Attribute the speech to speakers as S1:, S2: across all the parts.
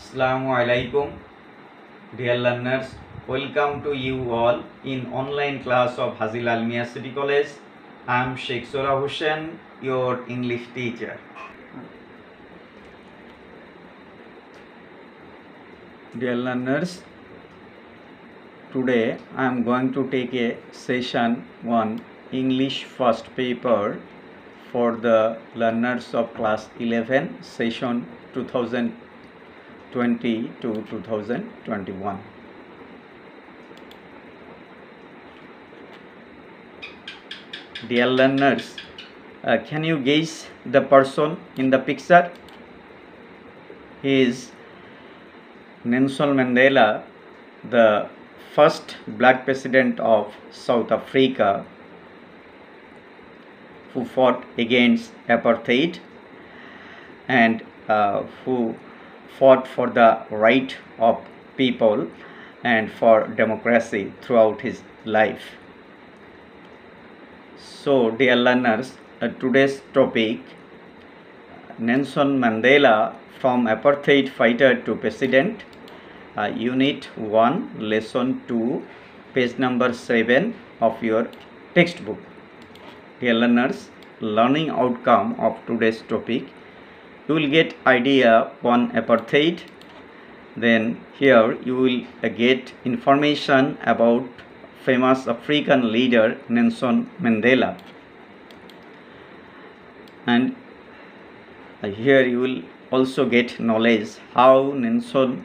S1: Assalamu alaikum, dear learners. Welcome to you all in online class of Hazil Almia City College. I am Sheikh Sohra Hussain, your English teacher. Dear learners, today I am going to take a session 1 English first paper for the learners of class 11 session 2020 to 2021. Dear learners, can you guess the person in the picture? He is Nelson Mandela, the first black president of South Africa, who fought against apartheid and who fought for the right of people and for democracy throughout his life. So, dear learners, today's topic, Nelson Mandela from apartheid fighter to president, unit 1, lesson 2, page number 7 of your textbook. Dear learners, learning outcome of today's topic, you will get idea on apartheid. Then here you will get information about famous African leader Nelson Mandela, and here you will also get knowledge how Nelson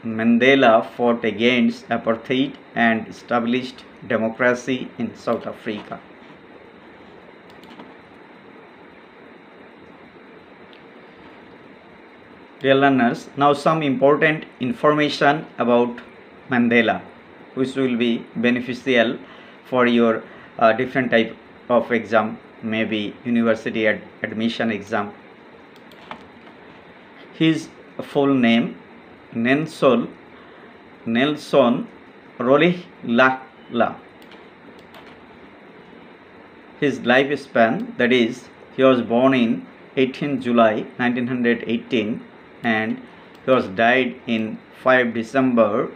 S1: Mandela fought against apartheid and established democracy in South Africa. Dear learners, now some important information about Mandela, which will be beneficial for your different type of exam, maybe university admission exam. His full name, Nelson Rolihlahla. His lifespan, that is, he was born in 18 July 1918 and he was died in 5 December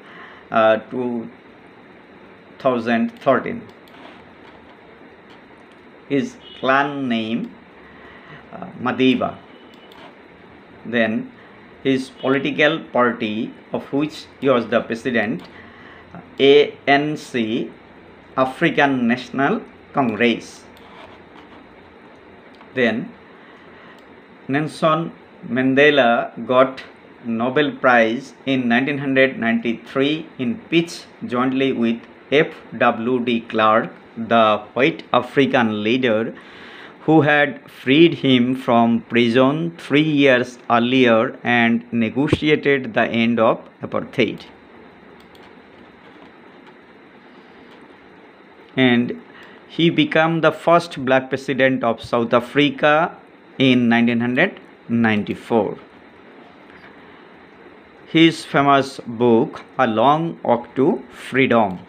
S1: 2013. His clan name Madiba. Then his political party, of which he was the president, ANC, African National Congress. Then Nelson Mandela got Nobel Prize in 1993 in peace jointly with F.W. de Klerk, the white African leader who had freed him from prison 3 years earlier and negotiated the end of apartheid. And he became the first black president of South Africa in 1994. His famous book, A Long Walk to Freedom.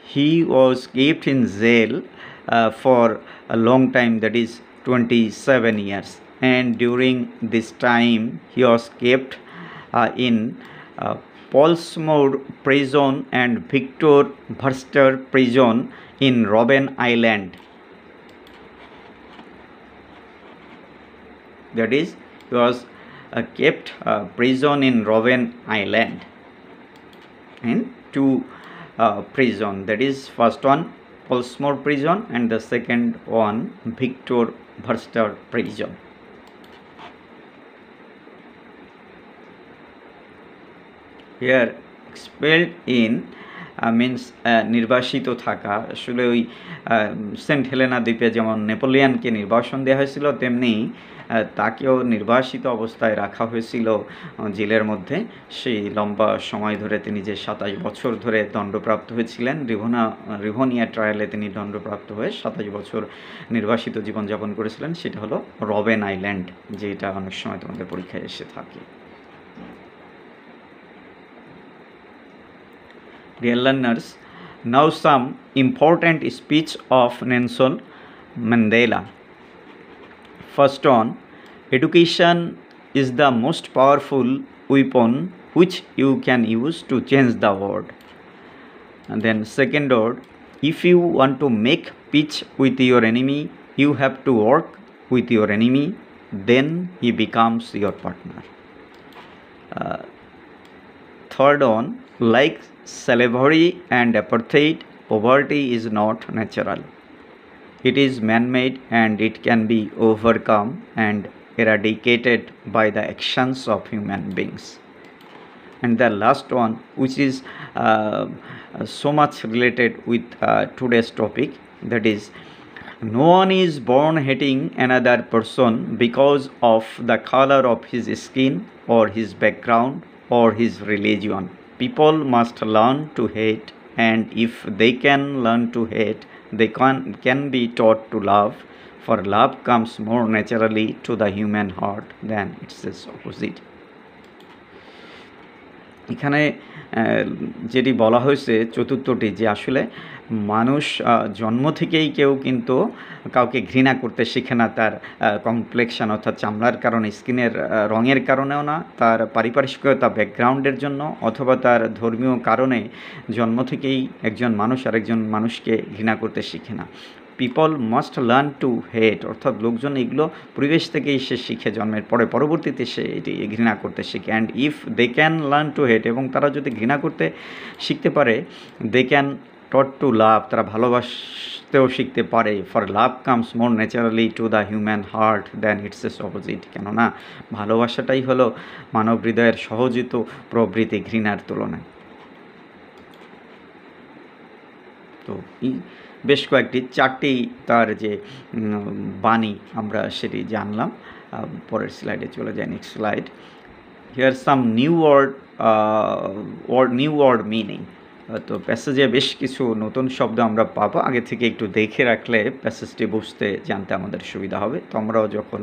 S1: He was kept in jail for a long time, that is 27 years, and during this time he was kept in Portsmouth prison and Victor Verster prison in Robben Island. That is, he was kept prison in Robben Island, in two prison, that is, first one Portsmouth prison and the second one Victor Verster prison. Here expelled in means নির্বাসিত থাকা, আসলে ওই Saint Helena দ্বীপে যেমন নেপোলিয়ানকে নির্বাসন দেওয়া হয়েছিল তেমনি তাকেও নির্বাসিত অবস্থায় রাখা হয়েছিল জেলের মধ্যে। সেই লম্বা সময় ধরে তিনি যে 27 বছর ধরে দণ্ডপ্রাপ্ত হয়েছিলেন, রিভোনিয়া ট্রায়ালে তিনি দণ্ডপ্রাপ্ত হয়ে 27 বছর নির্বাসিত জীবনযাপন করেছিলেন, সেটা হলো রবেন আইল্যান্ড, যেটা অনেক সময় তোমাদের পরীক্ষায় এসে থাকে। Dear learners, now some important speech of Nelson Mandela. First on education is the most powerful weapon which you can use to change the world. And then second word, if you want to make peace with your enemy, you have to work with your enemy, then he becomes your partner. Third one, like slavery and apartheid, poverty is not natural. It is man-made and it can be overcome and eradicated by the actions of human beings. And the last one, which is so much related with today's topic, that is, no one is born hating another person because of the color of his skin or his background or his religion. People must learn to hate, and if they can learn to hate, they can be taught to love, for love comes more naturally to the human heart than its opposite. এখানে যেটি বলা হয়েছে চতুর্থটি, যে আসলে মানুষ জন্ম থেকেই কেউ কিন্তু কাউকে ঘৃণা করতে শিখে না তার কমপ্লেকশন অর্থাৎ চামড়ার কারণে, স্কিনের রঙের কারণেও না, তার পারিপার্শ্বিকতা ব্যাকগ্রাউন্ডের জন্য অথবা তার ধর্মীয় কারণে জন্ম থেকেই একজন মানুষ আরেকজন মানুষকে ঘৃণা করতে শিখে না। পিপল মাস্ট লার্ন টু হেট, অর্থাৎ লোকজন এগুলো পরিবেশ থেকেই সে শিখে জন্মের পরে, পরবর্তীতে সে এটি ঘৃণা করতে শিখে। And if they can learn to hate, এবং তারা যদি ঘৃণা করতে শিখতে পারে, দে ক্যান টট টু লাভ, তারা ভালোবাসতেও শিখতে পারে। For love comes more naturally to the human heart than it's S opposite, কেননা ভালোবাসাটাই হলো মানব হৃদয়ের সহজিত প্রবৃত্তি ঘৃণার তুলনায়। তো বেশ কয়েকটি চারটি তার যে বাণী আমরা সেটি জানলাম। পরের স্লাইডে চলে যায়, next slide. Here some new word meaning. তো প্যাসেজে বেশ কিছু নতুন শব্দ আমরা পাবো, আগে থেকে একটু দেখে রাখলে প্যাসেজটি বুঝতে জানতে আমাদের সুবিধা হবে। তোমরাও যখন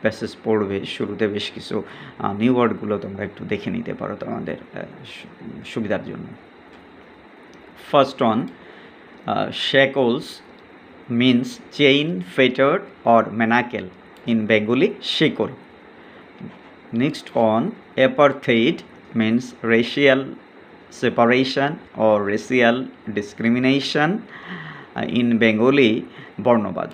S1: প্যাসেজ পড়বে শুরুতে বেশ কিছু নিউ ওয়ার্ডগুলো তোমরা একটু দেখে নিতে পারো তোমাদের সুবিধার জন্য। First on, shackles means chain, fetter or manacle. In Bengali, shekol. Next on, apartheid means racial separation or racial discrimination. In Bengali, Bornobad.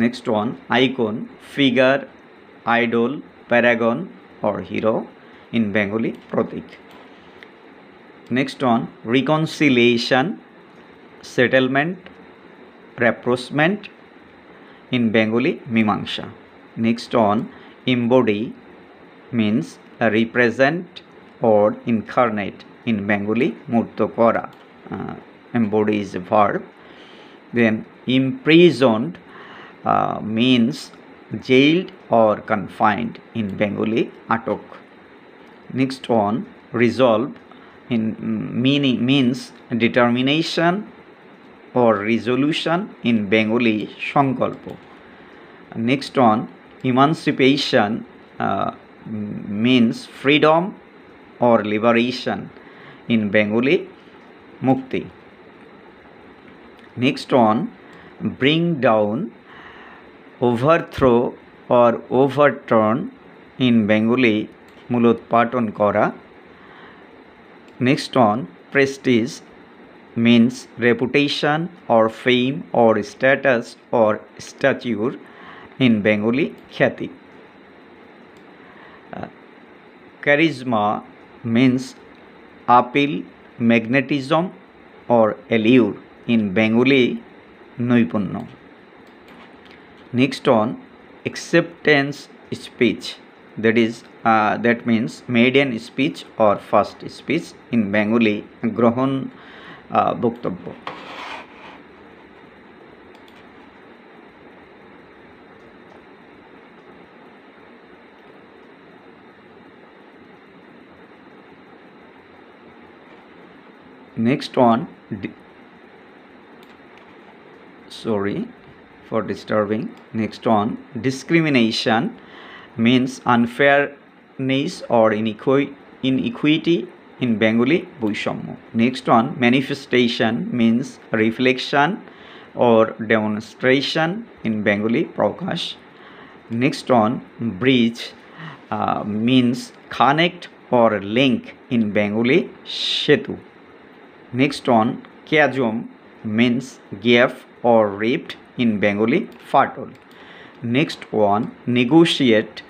S1: Next one, icon, figure, idol, paragon or hero. In Bengali, Pratik. Next on, reconciliation, settlement, rapprochement. In Bengali, Mimangsha. Next on, embody means represent or incarnate. In Bengali, Murto Kora. Embody is a verb. Then imprisoned means jailed or confined. In Bengali, Atok. Next on, resolve in meaning means determination or resolution. In Bengali, Sankalpo. Next on, emancipation means freedom or liberation. In Bengali, Mukti. Next on, bring down, overthrow or overturn. In Bengali, Mulotpaton Kora. Next on, prestige means reputation or fame or status or stature. In Bengali, Khyati. Charisma means appeal, magnetism or allure. In Bengali, Nuipunno. Next on, acceptance speech, that means maiden speech or first speech. In Bengali, Grohon Boktobbo. Next on, sorry for disturbing. Next on, discrimination means unfairness or inequity. In Bengali, Boishammo. Next on, manifestation means reflection or demonstration. In Bengali, Prakash. Next one, bridge means connect or link in Bengali, setu. Next one, chasm means gap or rift in Bengali, fatal. Next one, negotiate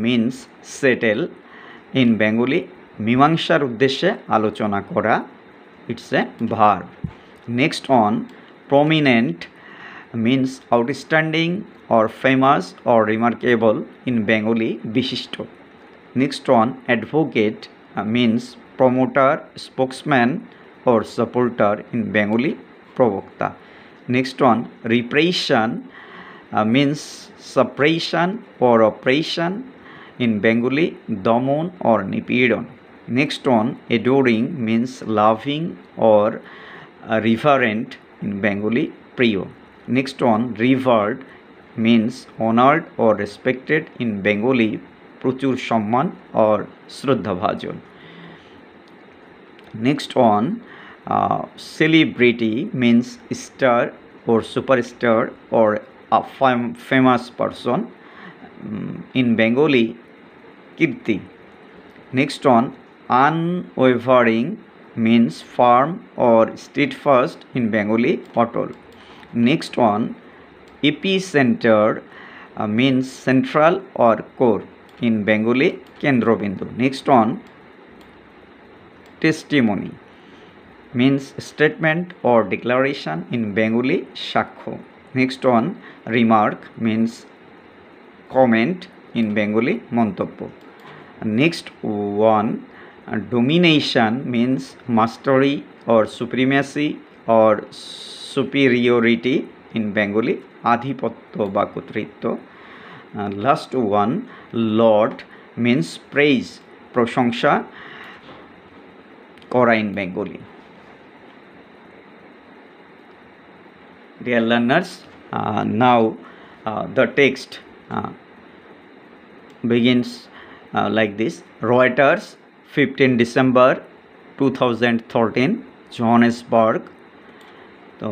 S1: means settle in Bengali, মীমাংসার উদ্দেশ্যে আলোচনা করা, it's a verb. Next one, prominent means outstanding or famous or remarkable in Bengali, বিশিষ্ট. Next one, advocate means promoter, spokesman or supporter in Bengali, প্রবক্তা. Next one, repression means suppression or oppression in Bengali, দমন or নিপীড়ন. Next one, adoring means loving or reverent in Bengali, প্রিয়. Next one, revered means honored or respected in Bengali, প্রচুর সম্মান or শ্রদ্ধাভাজন. Next one, celebrity means star or superstar or a famous person in Bengali, kirti. Next one, unwavering means firm or steadfast in Bengali, Atal. Next one, epicenter means central or core in Bengali, কেন্দ্রবিন্দু. Next one, testimony means statement or declaration in Bengali, সাক্ষ্য. Next one, remark means comment in Bengali, মন্তব্য. Next one, domination means mastery or supremacy or superiority in Bengali, আধিপত্য বা কর্তৃত্ব. Last one, laud means praise, প্রশংসা করা in Bengali. Dear learners, now the text begins like this. Reuters, 15 December 2013, Johannesburg. তো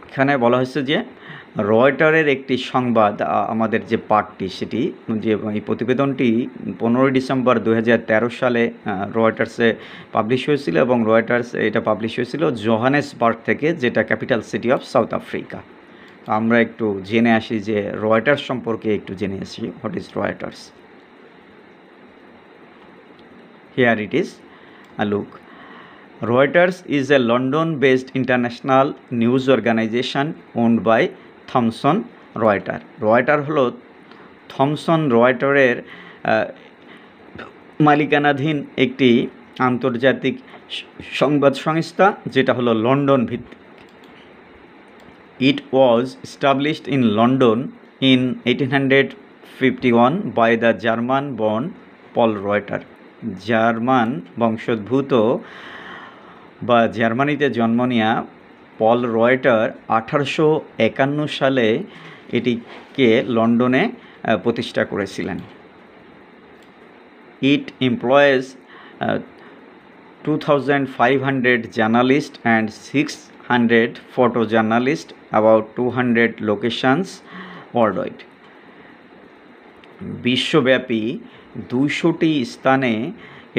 S1: এখানে বলা হয়েছে যে রয়টারের একটি সংবাদ, আমাদের যে পাঠটি সেটি যে এই প্রতিবেদনটি 15 ডিসেম্বর 2013 সালে রয়টার্সে পাবলিশ হয়েছিল এবং রয়টার্স এটা পাবলিশ হয়েছিল জোহানেসবার্গ থেকে, যেটা capital city of south Africa. আমরা একটু জেনে আসি যে রয়টার্স সম্পর্কে একটু জেনে আসি, what is Reuters. Here it is. Look, Reuters is a London-based international news organization owned by Thomson Reuters. Reuters হলো থমসন রয়টারের মালিকানাধীন একটি আন্তর্জাতিক সংবাদ সংস্থা, যেটা হলো লন্ডন ভিত্তিক। It was established in London in 1851 by the German-born Paul Reuter. German বংশোদ্ভূত বা জার্মানিতে জন্ম নেওয়া পল রয়টার 1851 সালে এটিকে লন্ডনে প্রতিষ্ঠা করেছিলেন। It employs 2,500 journalists and 600 photojournalists, about 200 locations worldwide. বিশ্বব্যাপী 200টি স্থানে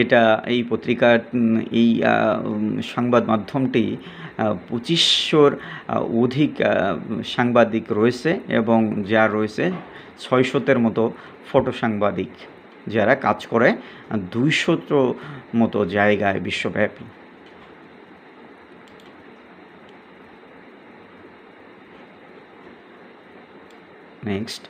S1: এটা এই পত্রিকার এই সংবাদ মাধ্যমটি 2500-র অধিক সাংবাদিক রয়েছে এবং যা রয়েছে 600-এর মতো ফটো সাংবাদিক যারা কাজ করে 200-র মতো জায়গায় বিশ্বব্যাপী। Next,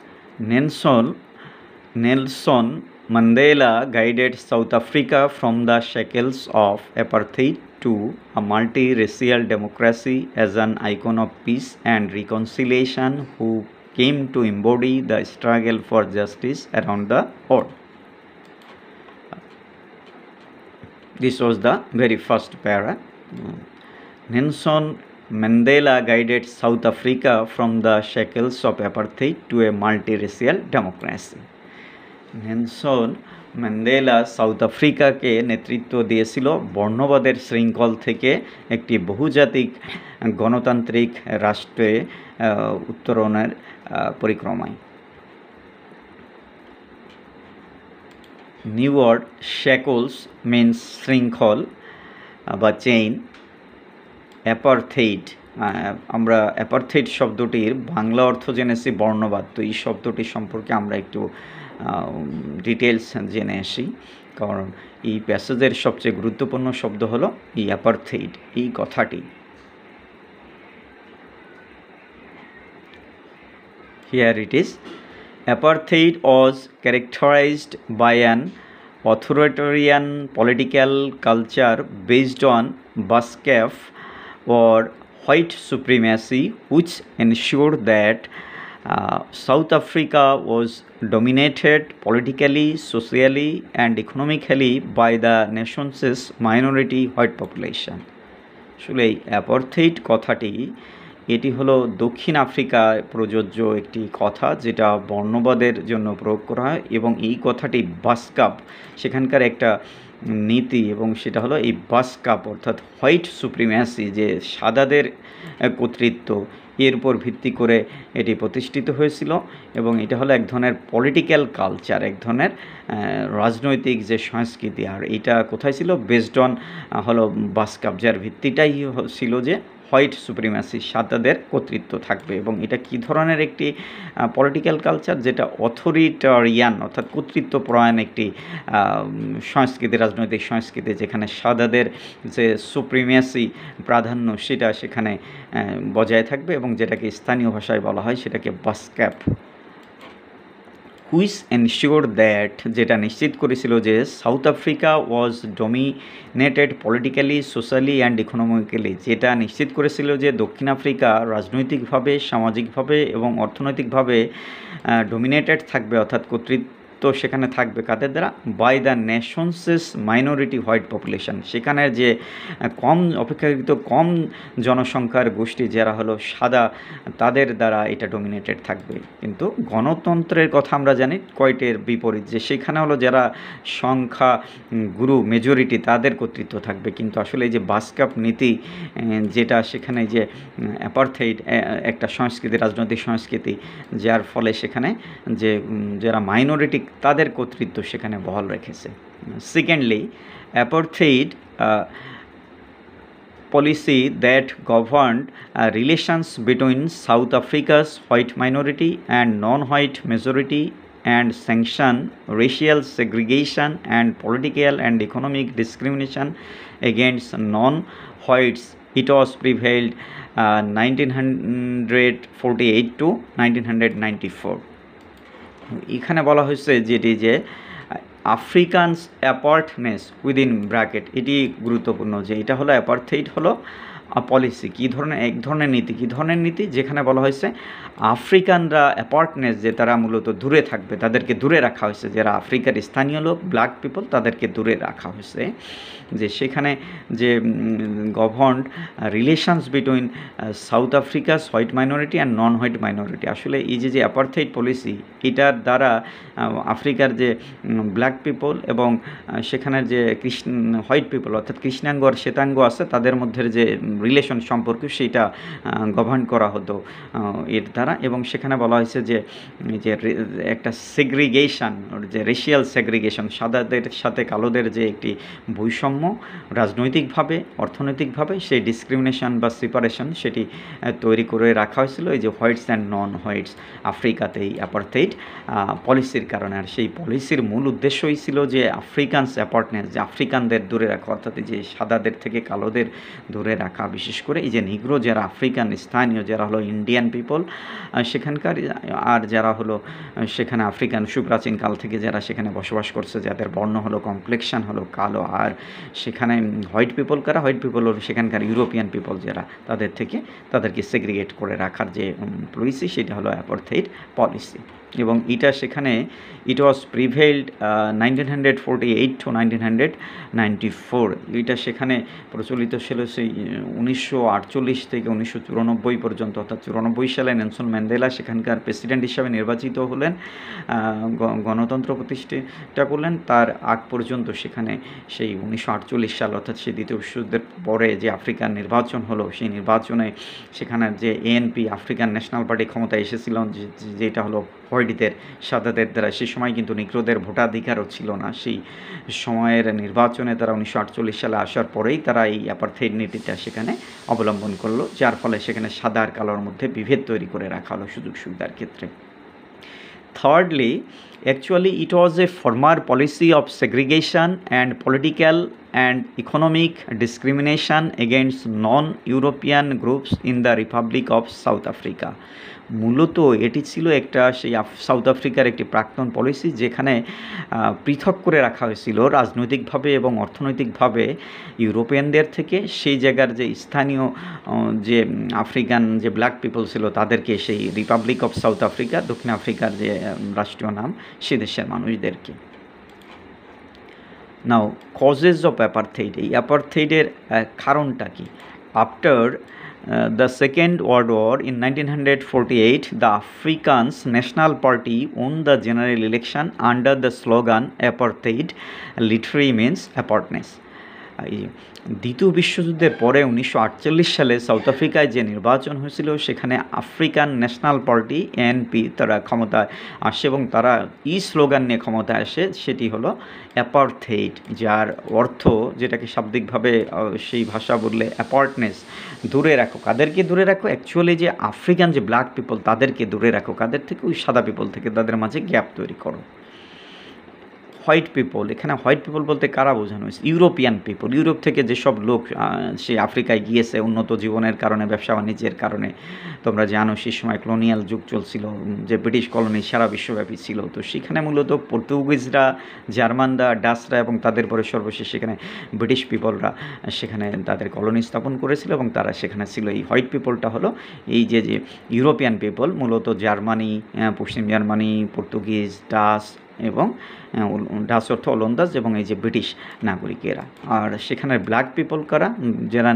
S1: Nelson Mandela guided South Africa from the shackles of apartheid to a multi-racial democracy as an icon of peace and reconciliation, who came to embody the struggle for justice around the world. This was the very first para. Nelson Mandela guided South Africa from the shackles of apartheid to a multi-racial democracy. Nelson Mandela South আফ্রিকাকে নেতৃত্ব দিয়েছিল বর্ণবাদের শৃঙ্খল থেকে একটি বহুজাতিক গণতান্ত্রিক রাষ্ট্রে উত্তরণের পরিক্রমায়। নিউ ওয়ার্ড শ্যাকলস মিনস শৃঙ্খল বা চেইন। অ্যাপারথেইড, আমরা অ্যাপারথেইড শব্দটির বাংলা অর্থ জেনেছি বর্ণবাদ। তো এই শব্দটি সম্পর্কে আমরা একটু ডিটেলস জেনে আসি, কারণ এই প্যাসেজের সবচেয়ে গুরুত্বপূর্ণ শব্দ হলো এই অ্যাপারথেইড, এই কথাটি। Here it is. Apartheid was characterized by an authoritarian political culture based on Basque or white supremacy, which ensured that South Africa was dominated politically, socially, and economically by the nation's minority white population. আসলে এই অ্যাপারথেইড কথাটি এটি হলো দক্ষিণ আফ্রিকায় প্রযোজ্য একটি কথা, যেটা বর্ণবাদের জন্য প্রয়োগ করা হয়, এবং এই কথাটি বাস্কাপ সেখানকার একটা নীতি, এবং সেটা হলো এই বাস্কাপ অর্থাৎ হোয়াইট সুপ্রিম্যাসি, যে সাদাদের কর্তৃত্ব, এর উপর ভিত্তি করে এটি প্রতিষ্ঠিত হয়েছিল। এবং এটা হলো এক ধরনের পলিটিক্যাল কালচার, এক ধরনের রাজনৈতিক যে সংস্কৃতি। আর এটা কোথায় ছিল? বেসড অন হলো বাস্কাপ, যার ভিত্তিটাই ছিল যে হোয়াইট সুপ্রিম্যাসি, সাদাদের কর্তৃত্ব থাকবে। এবং এটা কী ধরনের একটি পলিটিক্যাল কালচার? যেটা অথরিটারিয়ান অর্থাৎ কর্তৃত্বপরায়ণ একটি সংস্কৃতি, রাজনৈতিক সংস্কৃতি, যেখানে সাদাদের যে সুপ্রিম্যাসি প্রাধান্য সেটা সেখানে বজায় থাকবে, এবং যেটাকে স্থানীয় ভাষায় বলা হয় সেটাকে বাস্ক্যাপ। হুইচ এনশিওর দ্যাট, যেটা নিশ্চিত করেছিল যে south Africa was dominated politically, socially and economically, যেটা নিশ্চিত করেছিল যে দক্ষিণ আফ্রিকা রাজনৈতিকভাবে, সামাজিকভাবে এবং অর্থনৈতিকভাবে ডমিনেটেড থাকবে, অর্থাৎ কর্তৃত্ব সেখানে থাকবে কাদের দ্বারা? By the nations minority white population, সেখানের যে অপেক্ষাকৃত কম জনসংখ্যার গোষ্ঠী যারা হলো সাদা, তাদের দ্বারা এটা ডমিনেটেড থাকবে। কিন্তু গণতন্ত্রের কথা আমরা জানি কয়টের বিপরীত, যে সেখানে হলো যারা সংখ্যা গুরু মেজরিটি তাদের কর্তৃত্ব থাকবে। কিন্তু আসলে এই যে বাস্কাপ নীতি, যেটা সেখানে যে অ্যাপারথেইড একটা সংস্কৃতি, রাজনৈতিক সংস্কৃতি, যার ফলে সেখানে যে যারা মাইনরিটি তাদের কর্তৃত্ব সেখানে বহাল রেখেছে। Secondly, apartheid policy that governed relations between South Africa's white minority and non-white majority and sanction racial segregation and political and economic discrimination against non-whites. It was prevailed 1948 to 1994. এখানে বলা হয়েছে যেটি যে আফ্রিকানস অ্যাপার্টনেস উইদিন ব্র্যাকেট, এটি গুরুত্বপূর্ণ, যে এটা হলো অ্যাপারথেইড হলো পলিসি, কী ধরনের এক ধরনের নীতি, কী ধরনের নীতি, যেখানে বলা হয়েছে আফ্রিকানরা অ্যাপার্টনেস, যে তারা মূলত দূরে থাকবে, তাদেরকে দূরে রাখা হয়েছে, যারা আফ্রিকার স্থানীয় লোক ব্ল্যাক পিপল তাদেরকে দূরে রাখা হয়েছে। যে সেখানে যে governed relations between south আফ্রিকাস white minority and non white minority, আসলে এই যে অ্যাপারথেইড পলিসি, এটার দ্বারা আফ্রিকার যে ব্ল্যাক পিপল এবং সেখানের যে হোয়াইট পিপল অর্থাৎ কৃষ্ণাঙ্গ আর শ্বেতাঙ্গ আছে, তাদের মধ্যে যে রিলেশন সম্পর্ক সেটা গভর্ন করা হতো এর দ্বারা। এবং সেখানে বলা হয়েছে যে একটা সেগ্রিগেশন, যে রেশিয়াল সেগ্রিগেশন, সাদাদের সাথে কালোদের যে একটি বৈষম্য রাজনৈতিকভাবে, অর্থনৈতিকভাবে, সেই ডিসক্রিমিনেশন বা সেপারেশন সেটি তৈরি করে রাখা হয়েছিল এই যে হোয়াইটস অ্যান্ড নন হোয়াইটস আফ্রিকাতেই অ্যাপারথেইড পলিসির কারণে। আর সেই পলিসির মূল উদ্দেশ্যই ছিল যে আফ্রিকানস অ্যাপার্টনেস, যে আফ্রিকানদের দূরে রাখা, অর্থাৎ যে সাদাদের থেকে কালোদের দূরে রাখা, বিশেষ করে এই যে নিগ্রো যারা আফ্রিকান স্থানীয়, যারা হলো ইন্ডিয়ান পিপল সেখানকার, আর যারা হলো সেখানে আফ্রিকান সুপ্রাচীন কাল থেকে যারা সেখানে বসবাস করছে, যাদের বর্ণ হলো কমপ্লেকশন হলো কালো, আর সেখানে হোয়াইট পিপল কারা? হোয়াইট পিপল হলো সেখানকার ইউরোপিয়ান পিপল যারা, তাদেরকে সেগ্রিগেট করে রাখার যে পলিসি সেটা হলো অ্যাপারথেইড পলিসি। এবং এটা সেখানে ইট ওয়াজ প্রিভেইলড 1948 to 1994, এটা সেখানে প্রচলিত ছিল সেই 1948 থেকে 1994 পর্যন্ত, অর্থাৎ 94 সালে নেলসন ম্যান্ডেলা সেখানকার প্রেসিডেন্ট হিসাবে নির্বাচিত হলেন, গণতন্ত্র প্রতিষ্ঠা করলেন। তার আগ পর্যন্ত সেখানে সেই 1948 সাল অর্থাৎ সেই দ্বিতীয় বিশ্বযুদ্ধের পরে যে আফ্রিকান নির্বাচন হলো, সেই নির্বাচনে সেখানে যে এএনপি আফ্রিকান ন্যাশনাল পার্টি ক্ষমতায় এসেছিল, যেটা হলো হোয়াইটদের সাদাদের দ্বারা। সেই সময় কিন্তু নিগ্রোদের ভোটাধিকারও ছিল না। সেই সময়ের নির্বাচনে তারা 1948 সালে আসার পরেই তারা এই অ্যাপারথেইড নীতিটা সেখানে অবলম্বন করলো, যার ফলে সেখানে সাদা আর কালোর মধ্যে বিভেদ তৈরি করে রাখা হলো সুযোগ সুবিধার ক্ষেত্রে। Thirdly, actually it was a former policy of segregation and political and economic discrimination against non-European groups in the Republic of South Africa. মূলত এটি ছিল একটা সেই সাউথ আফ্রিকার একটি প্রাক্তন পলিসি, যেখানে পৃথক করে রাখা হয়েছিল রাজনৈতিকভাবে এবং অর্থনৈতিকভাবে ইউরোপিয়ানদের থেকে। সেই জায়গার যে স্থানীয় যে আফ্রিকান যে ব্ল্যাক পিপল ছিল তাদেরকে, সেই রিপাবলিক অফ সাউথ আফ্রিকা, দক্ষিণ আফ্রিকার যে রাষ্ট্রীয় নাম, সে দেশের মানুষদেরকে। নাও কজেস অফ অ্যাপারথেইড, এই অ্যাপারথেইডের কারণটা কি? After the Second World War in 1948, the Afrikaans National Party won the general election under the slogan apartheid literally means apartness. দ্বিতীয় বিশ্বযুদ্ধের পরে 1948 সালে সাউথ আফ্রিকায় যে নির্বাচন হয়েছিল সেখানে আফ্রিকান ন্যাশনাল পার্টি এএনপি তারা ক্ষমতায় আসে এবং তারা এই স্লোগান নিয়ে ক্ষমতায় আসে, সেটি হলো অ্যাপারথেইড, যার অর্থ যেটাকে শাব্দিকভাবে সেই ভাষা বললে অ্যাপার্টনেস, দূরে রাখো। কাদেরকে দূরে রাখো? অ্যাকচুয়ালি যে আফ্রিকান যে ব্ল্যাক পিপল তাদেরকে দূরে রাখো, কাদের থেকে? ওই সাদা পিপল থেকে, তাদের মাঝে গ্যাপ তৈরি করো। হোয়াইট পিপল, এখানে হোয়াইট পিপল বলতে কারা বোঝানো হয়েছে? ইউরোপিয়ান পিপল, ইউরোপ থেকে যেসব লোক সে আফ্রিকায় গিয়েছে উন্নত জীবনের কারণে, ব্যবসা বাণিজ্যের কারণে। তোমরা জানো সেই সময় কলোনিয়াল যুগ চলছিল, যে ব্রিটিশ কলোনি সারা বিশ্বব্যাপী ছিল। তো সেখানে মূলত পর্তুগিজরা, জার্মানরা, ডাচরা এবং তাদের পরে সর্বশেষ সেখানে ব্রিটিশ পিপলরা সেখানে তাদের কলোনি স্থাপন করেছিল এবং তারা সেখানে ছিল। এই হোয়াইট পিপলটা হলো এই যে ইউরোপিয়ান পিপল, মূলত জার্মানি, পশ্চিম জার্মানি, পর্তুগিজ, ডাচ এবং ডাচ অর্থ ওলন্দাজ এবং এই যে ব্রিটিশ নাগরিকেরা। আর সেখানের ব্ল্যাক পিপল কারা? যারা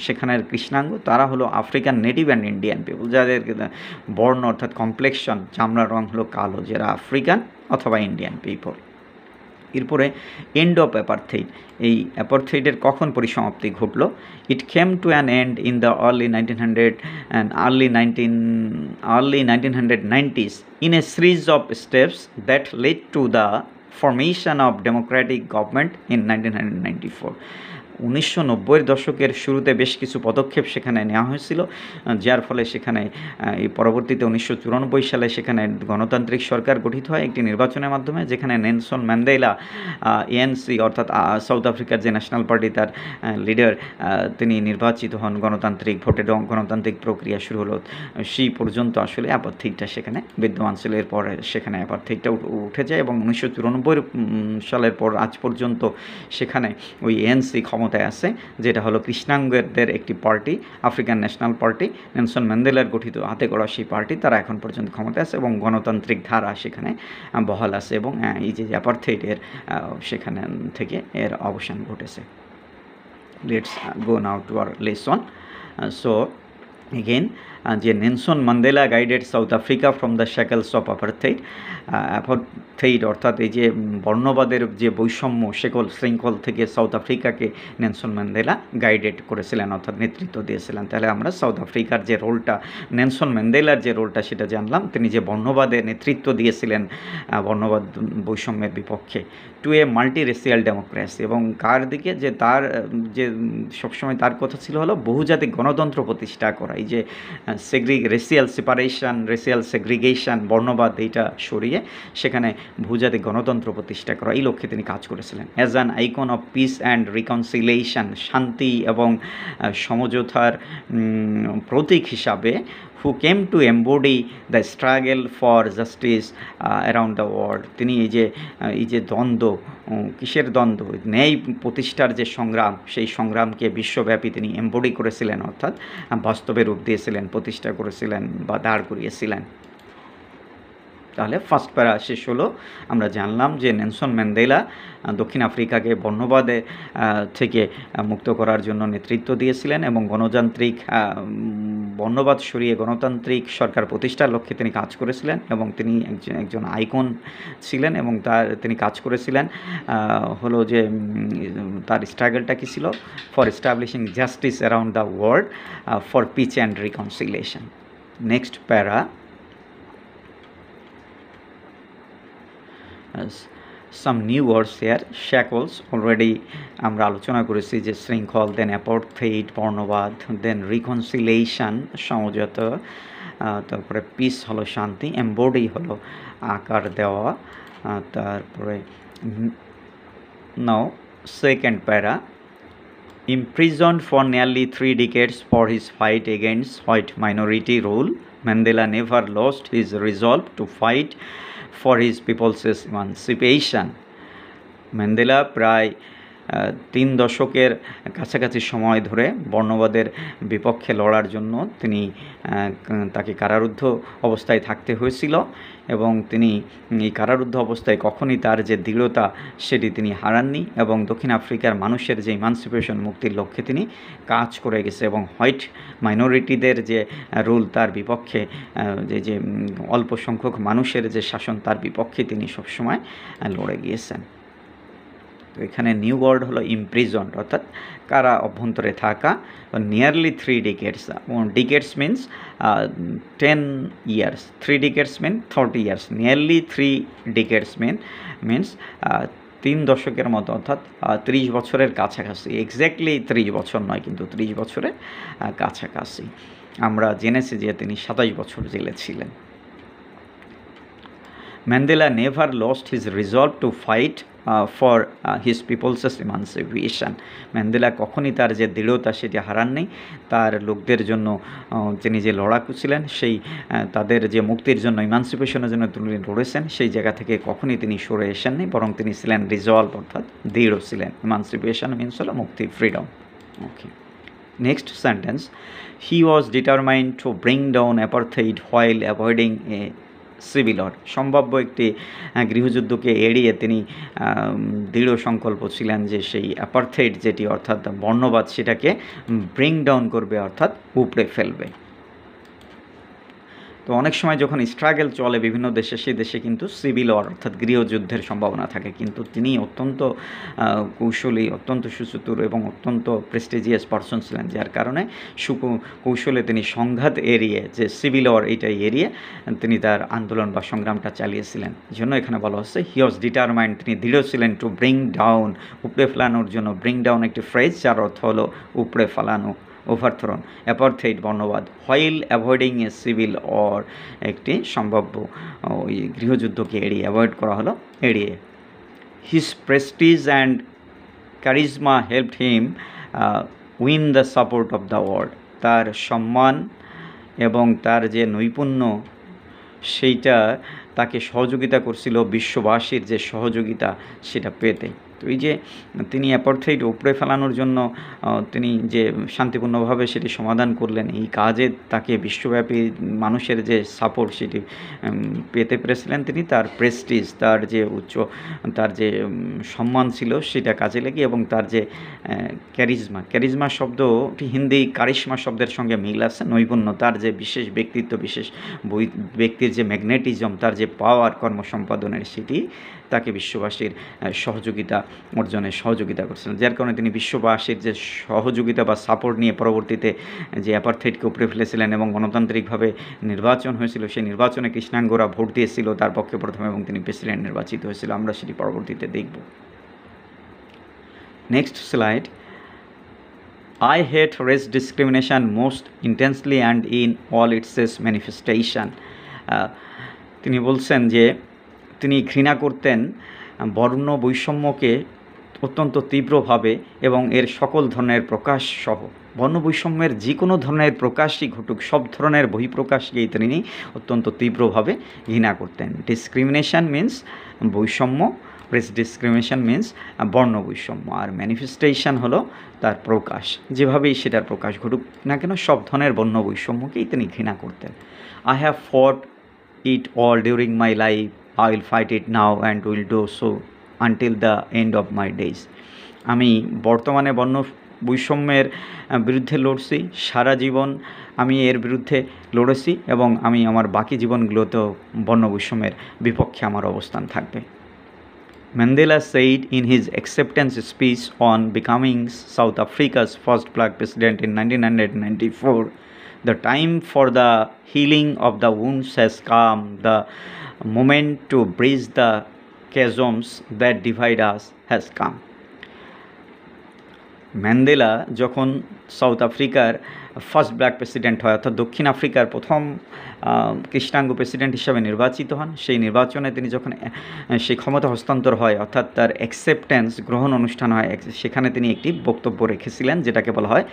S1: সেখানের কৃষ্ণাঙ্গ, তারা হলো African native and Indian people, যাদের বর্ণ অর্থাৎ কমপ্লেকশন, চামড়ার রং হলো কালো, যারা আফ্রিকান অথবা ইন্ডিয়ান পিপল। এরপরে এন্ড অফ অ্যাপারথেইড, এই অ্যাপারথেইডের কখন পরিসমাপ্তি ঘটলো? It came to an end in the early 1990s in a series of steps that led to the formation of democratic government in 1994. 1990-এর দশকের শুরুতে বেশ কিছু পদক্ষেপ সেখানে নেওয়া হয়েছিল, যার ফলে সেখানে এই পরবর্তীতে 1994 সালে সেখানে গণতান্ত্রিক সরকার গঠিত হয় একটি নির্বাচনের মাধ্যমে, যেখানে নেলসন ম্যান্ডেলা এএনসি অর্থাৎ সাউথ আফ্রিকার যে ন্যাশনাল পার্টি তার লিডার, তিনি নির্বাচিত হন গণতান্ত্রিক ভোটে এবং গণতান্ত্রিক প্রক্রিয়া শুরু হলো। সেই পর্যন্ত আসলে অ্যাপারথেইডটা সেখানে বিদ্যমান ছিল। এরপর সেখানে অ্যাপারথেইডটা উঠে যায় এবং 1994 সালের পর আজ পর্যন্ত সেখানে ওই এএনসি ক্ষমতায় আছে, যেটা হলো কৃষ্ণাঙ্গদের একটি party, African national party, Nelson ম্যান্ডেলার গঠিত হাতে গড়া সেই পার্টি, তারা এখন পর্যন্ত ক্ষমতায় আছে এবং গণতান্ত্রিক ধারা সেখানে বহাল আছে এবং এই যে অ্যাপারথেইডের সেখানে থেকে এর অবসান ঘটেছে। Let's go now to our lesson. So again, যে Nelson Mandela guided South Africa from the shackles of apartheid. Apartheid অর্থাৎ এই যে বর্ণবাদের যে বৈষম্য শৃঙ্খল থেকে সাউথ আফ্রিকাকে নেলসন ম্যান্ডেলা গাইডেড করেছিলেন অর্থাৎ নেতৃত্ব দিয়েছিলেন। তাহলে আমরা সাউথ আফ্রিকার যে রোলটা, নেলসন ম্যান্ডেলার যে রোলটা সেটা জানলাম। তিনি যে বর্ণবাদে নেতৃত্ব দিয়েছিলেন বর্ণবাদ বৈষম্যের বিপক্ষে, টু এ মাল্টি রেসিয়াল ডেমোক্রেসি, এবং কার দিকে? যে তার যে সবসময় তার কথা ছিল হলো বহুজাতিক গণতন্ত্র প্রতিষ্ঠা করা। এই যে রেসিয়াল সেপারেশন, রেসিয়াল সেগ্রিগেশন, বর্ণবাদ এইটা সরিয়ে সেখানে বহুজাতিক গণতন্ত্র প্রতিষ্ঠা করা, এই লক্ষ্যে তিনি কাজ করেছিলেন। As an icon of piece and reconciliation, শান্তি এবং সমঝোতার প্রতীক হিসাবে, who came to embody the struggle for justice around the world. তিনি এই যে দ্বন্দ্ব, কিসের দ্বন্দ্ব? ন্যায় প্রতিষ্ঠার যে সংগ্রাম, সেই সংগ্রামকে বিশ্বব্যাপী তিনি এমবডি করেছিলেন অর্থাৎ বাস্তবে রূপ দিয়েছিলেন, প্রতিষ্ঠা করেছিলেন বা দাঁড় করিয়েছিলেন। তাহলে ফার্স্ট প্যারা শেষ হলো। আমরা জানলাম যে নেলসন ম্যান্ডেলা দক্ষিণ আফ্রিকাকে বর্ণবাদে থেকে মুক্ত করার জন্য নেতৃত্ব দিয়েছিলেন এবং গণতান্ত্রিক বর্ণবাদ সরিয়ে গণতান্ত্রিক সরকার প্রতিষ্ঠার লক্ষ্যে তিনি কাজ করেছিলেন এবং তিনি একজন আইকন ছিলেন এবং তিনি কাজ করেছিলেন হলো যে তার স্ট্রাগলটা কী ছিল? For establishing justice around the world, for piece and reconciliation. Next প্যারা, some new words here. Shackles already আমরা আলোচনা করেছি যে শৃঙ্খল, দেন অ্যাপার্থেইড বর্ণবাদ, দেন রিকনসিলিয়েশন সমঝোতা, তারপরে পিস হলো শান্তি, এমবডি হলো আকার দেওয়া, তারপরে নাও সেকেন্ড প্যারা, imprisoned for nearly 3 decades for his fight against white minority rule, Mandela never lost his resolve to fight for his people's emancipation. Mandela প্রায় 3 দশকের কাছাকাছি সময় ধরে বর্ণবাদের বিপক্ষে লড়ার জন্য তাকে কারারুদ্ধ অবস্থায় থাকতে হয়েছিল এবং তিনি এই কারারুদ্ধ অবস্থায় কখনই তার যে দৃঢ়তা সেটি তিনি হারাননি এবং দক্ষিণ আফ্রিকার মানুষের যে ইমানসিপেশন, মুক্তির লক্ষ্যে তিনি কাজ করে গেছে এবং হোয়াইট মাইনরিটিদের যে রুল, তার বিপক্ষে যে অল্প সংখ্যক মানুষের যে শাসন, তার বিপক্ষে তিনি সবসময় লড়ে গিয়েছেন। তো এখানে নিউ ওয়ার্ড হলো ইমপ্রিজন্ড, অর্থাৎ কারা অভ্যন্তরে থাকা। Nearly 3 decades, ডিকেডস means 10 years, 3 decades mean 30 years, nearly 3 decades means 3 দশকের মতো, অর্থাৎ 30 বছরের কাছাকাছি। এক্স্যাক্টলি 30 বছর নয়, কিন্তু 30 বছরের কাছাকাছি। আমরা জেনেছি যে তিনি 27 বছর জেলে ছিলেন। Mandela never lost his resolve to fight for his people's emancipation. Mandela কখনই তার যে দৃঢ়তা সেটি হারাননি। তার লোকদের জন্য তিনি যে লড়াকু ছিলেন, সেই তাদের যে মুক্তির জন্য, ইমানসিপেশনের জন্য তিনি লড়েছেন, সেই জায়গা থেকে কখনই তিনি সরে আসেননি, বরং তিনি ছিলেন রিজলভ, অর্থাৎ দৃঢ় ছিলেন। ইমানসিপেশন মিনস হলো মুক্তি, freedom. Okay, next sentence, he was determined to bring down apartheid while avoiding a civil war. সম্ভাব্য একটি গৃহযুদ্ধকে এড়িয়ে তিনি দৃঢ় সংকল্প ছিলেন যে সেই অ্যাপারথেইড যেটি, অর্থাৎ বর্ণবাদ, সেটাকে ব্রিং ডাউন করবে, অর্থাৎ উপড়ে ফেলবে। তো অনেক সময় যখন স্ট্রাগল চলে বিভিন্ন দেশে, সেই দেশে কিন্তু সিভিল ওয়ার অর্থাৎ গৃহযুদ্ধের সম্ভাবনা থাকে, কিন্তু তিনি অত্যন্ত কৌশলী, অত্যন্ত সুচতুর এবং অত্যন্ত প্রেস্টিজিয়াস পারসন ছিলেন, যার কারণে কৌশলে তিনি সংঘাত এড়িয়ে, যে সিভিল ওয়ার এইটাই এড়িয়ে তিনি তার আন্দোলন বা সংগ্রামটা চালিয়েছিলেন। এই জন্য এখানে বলা হচ্ছে হি ওয়াজ ডিটারমাইন্ড, তিনি দৃঢ় ছিলেন, টু ব্রিং ডাউন, উপড়ে ফেলানোর জন্য। ব্রিং ডাউন একটি ফ্রেজ যার অর্থ হলো উপড়ে ফেলানো, ওভারথ্রোন, অ্যাপারথেইড বর্ণবাদ, while avoiding a civil war, একটি সম্ভাব্য ওই গৃহযুদ্ধকে এড়িয়ে, অ্যাভয়েড করা হলো এড়িয়ে। His prestige and charisma helped him win the support of the world. তার সম্মান এবং তার যে নৈপুণ্য, সেইটা তাকে সহযোগিতা করছিল বিশ্ববাসীর যে সহযোগিতা সেটা পেতে। তো এই যে তিনি অ্যাপারথেইড উপড়ে ফেলানোর জন্য তিনি যে শান্তিপূর্ণভাবে সেটি সমাধান করলেন, এই কাজে তাকে বিশ্বব্যাপী মানুষের যে সাপোর্ট সেটি পেতে পেরেছিলেন তিনি। তার প্রেস্টিজ, তার যে তার যে সম্মান ছিল সেটা কাজে লেগে, এবং তার যে ক্যারিজমা শব্দটি হিন্দি কারিশমা শব্দের সঙ্গে মিল আছে, নৈপুণ্য, তার যে বিশেষ ব্যক্তিত্ব, বিশেষ ব্যক্তির যে ম্যাগনেটিজম, তার যে পাওয়ার কর্ম সম্পাদনের, সেটি তাকে বিশ্ববাসীর সহযোগিতা অর্জনে সহযোগিতা করছিলেন, যার কারণে তিনি বিশ্ববাসীর যে সহযোগিতা বা সাপোর্ট নিয়ে পরবর্তীতে যে অ্যাপারথেইডকে উপড়ে ফেলেছিলেন এবং গণতান্ত্রিকভাবে নির্বাচন হয়েছিল, সেই নির্বাচনে কৃষ্ণাঙ্গরা ভোট দিয়েছিল তার পক্ষে প্রথমে, এবং তিনি প্রেসিডেন্ট নির্বাচিত হয়েছিল। আমরা সেটি পরবর্তীতে দেখব। Next slide, I hate race discrimination most intensely and in all its manifestation. তিনি বলছেন যে তিনি ঘৃণা করতেন বর্ণ বৈষম্যকে অত্যন্ত তীব্রভাবে এবং এর সকল ধরনের প্রকাশ সহ। বর্ণ বৈষম্যের যে কোনো ধরনের প্রকাশই ঘটুক, সব ধরনের বহিঃপ্রকাশকেই তিনি অত্যন্ত তীব্রভাবে ঘৃণা করতেন। ডিসক্রিমিনেশন মিন্স বৈষম্য, রেস ডিসক্রিমিনেশন মিন্স বর্ণ বৈষম্য, আর ম্যানিফেস্টেশন হলো তার প্রকাশ। যেভাবেই সেটার প্রকাশ ঘটুক না কেন, সব ধরনের বর্ণ বৈষম্যকেই তিনি ঘৃণা করতেন। আই হ্যাভ ফট it all during my life, I will fight it now and will do so until the end of my days. আমি বর্তমানে বর্ণ বৈষম্যের বিরুদ্ধে লড়ছি, সারা জীবন আমি এর বিরুদ্ধে লড়েছি, এবং আমি আমার বাকি জীবনগুলোতেও বর্ণ বৈষম্যের বিপক্ষে আমার অবস্থান থাকবে। Mandela said in his acceptance speech on becoming South Africa's first black president in 1994, the time for the healing of the wounds has come, the moment to bridge the chasms that divide us has come. Mandela যখন south আফ্রিকার first black president হয়, অর্থাৎ দক্ষিণ আফ্রিকার প্রথম কৃষ্ণাঙ্গ president হিসাবে নির্বাচিত হন, সেই নির্বাচনে তিনি যখন সেই ক্ষমতা হস্তান্তর হয়, অর্থাৎ তার অ্যাকসেপ্টেন্স গ্রহণ অনুষ্ঠান হয়, সেখানে তিনি একটি বক্তব্য রেখেছিলেন যেটাকে বলা হয়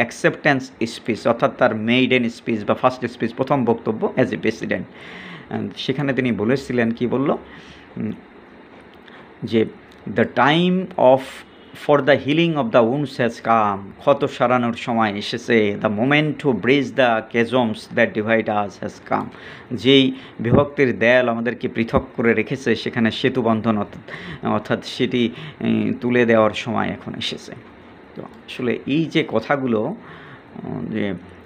S1: অ্যাকসেপ্টেন্স স্পিচ, অর্থাৎ তার মেইডেন স্পিচ বা ফার্স্ট স্পিচ, প্রথম বক্তব্য অ্যাজ এ প্রেসিডেন্ট। সেখানে তিনি বলেছিলেন, কি বলল, যে the time of for the healing of the wounds has come, ক্ষত সারানোর সময় এসেছে। The moment to bridge the chasms that divide us has come, যেই বিভক্তির দেয়াল আমাদেরকে পৃথক করে রেখেছে সেখানে সেতু বন্ধন অর্থাৎ সেটি তুলে দেওয়ার সময় এখন এসেছে। তো আসলে এই যে কথাগুলো যে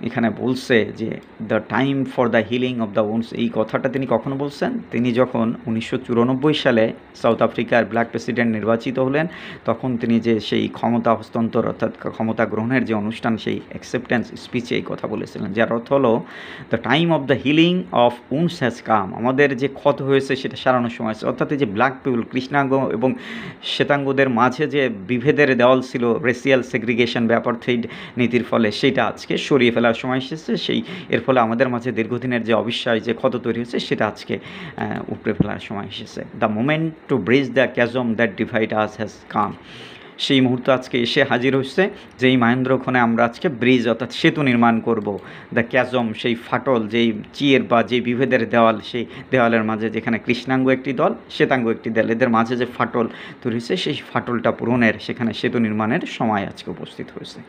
S1: এখানে বলছে যে the time for the healing of the wounds, এই কথাটা তিনি কখন বলছেন? তিনি যখন 1994 সালে সাউথ আফ্রিকার ব্ল্যাক প্রেসিডেন্ট নির্বাচিত হলেন, তখন তিনি যে সেই ক্ষমতা হস্তান্তর অর্থাৎ ক্ষমতা গ্রহণের যে অনুষ্ঠান, সেই অ্যাকসেপ্টেন্স স্পিচে এই কথা বলেছিলেন, যার অর্থ হলো the time of the healing of wounds has come, আমাদের যে ক্ষত হয়েছে সেটা সারানোর সময় আছে। অর্থাৎ এই যে ব্ল্যাক পিপল, কৃষ্ণাঙ্গ এবং শ্বেতাঙ্গদের মাঝে যে বিভেদের দেওয়াল ছিল, রেসিয়াল সেগ্রিগেশন বা অ্যাপার্থাইড নীতির ফলে, সেটা আজকে সরিয়ে ফেলার সময় এসেছে। এর ফলে আমাদের মাঝে দীর্ঘদিনের যে অবিশ্বাস, যে ক্ষত তৈরি হয়েছে, সেটা আজকে উপড়ে ফেলার সময় এসেছে। The moment to bridge the chasm that divide us has come, সেই মুহূর্ত আজকে এসে হাজির হচ্ছে, যেই মহেন্দ্রক্ষণে আমরা আজকে ব্রিজ অর্থাৎ সেতু নির্মাণ করব। দ্য ক্যাজম, সেই ফাটল, যেই চিয়ের বা যে বিভেদের দেওয়াল, সেই দেওয়ালের মাঝে যেখানে কৃষ্ণাঙ্গ একটি দল, শ্বেতাঙ্গ একটি দল, এদের মাঝে যে ফাটল তৈরি হয়েছে, সেই ফাটলটা পূরণের, সেখানে সেতু নির্মাণের সময় আজকে উপস্থিত হয়েছে।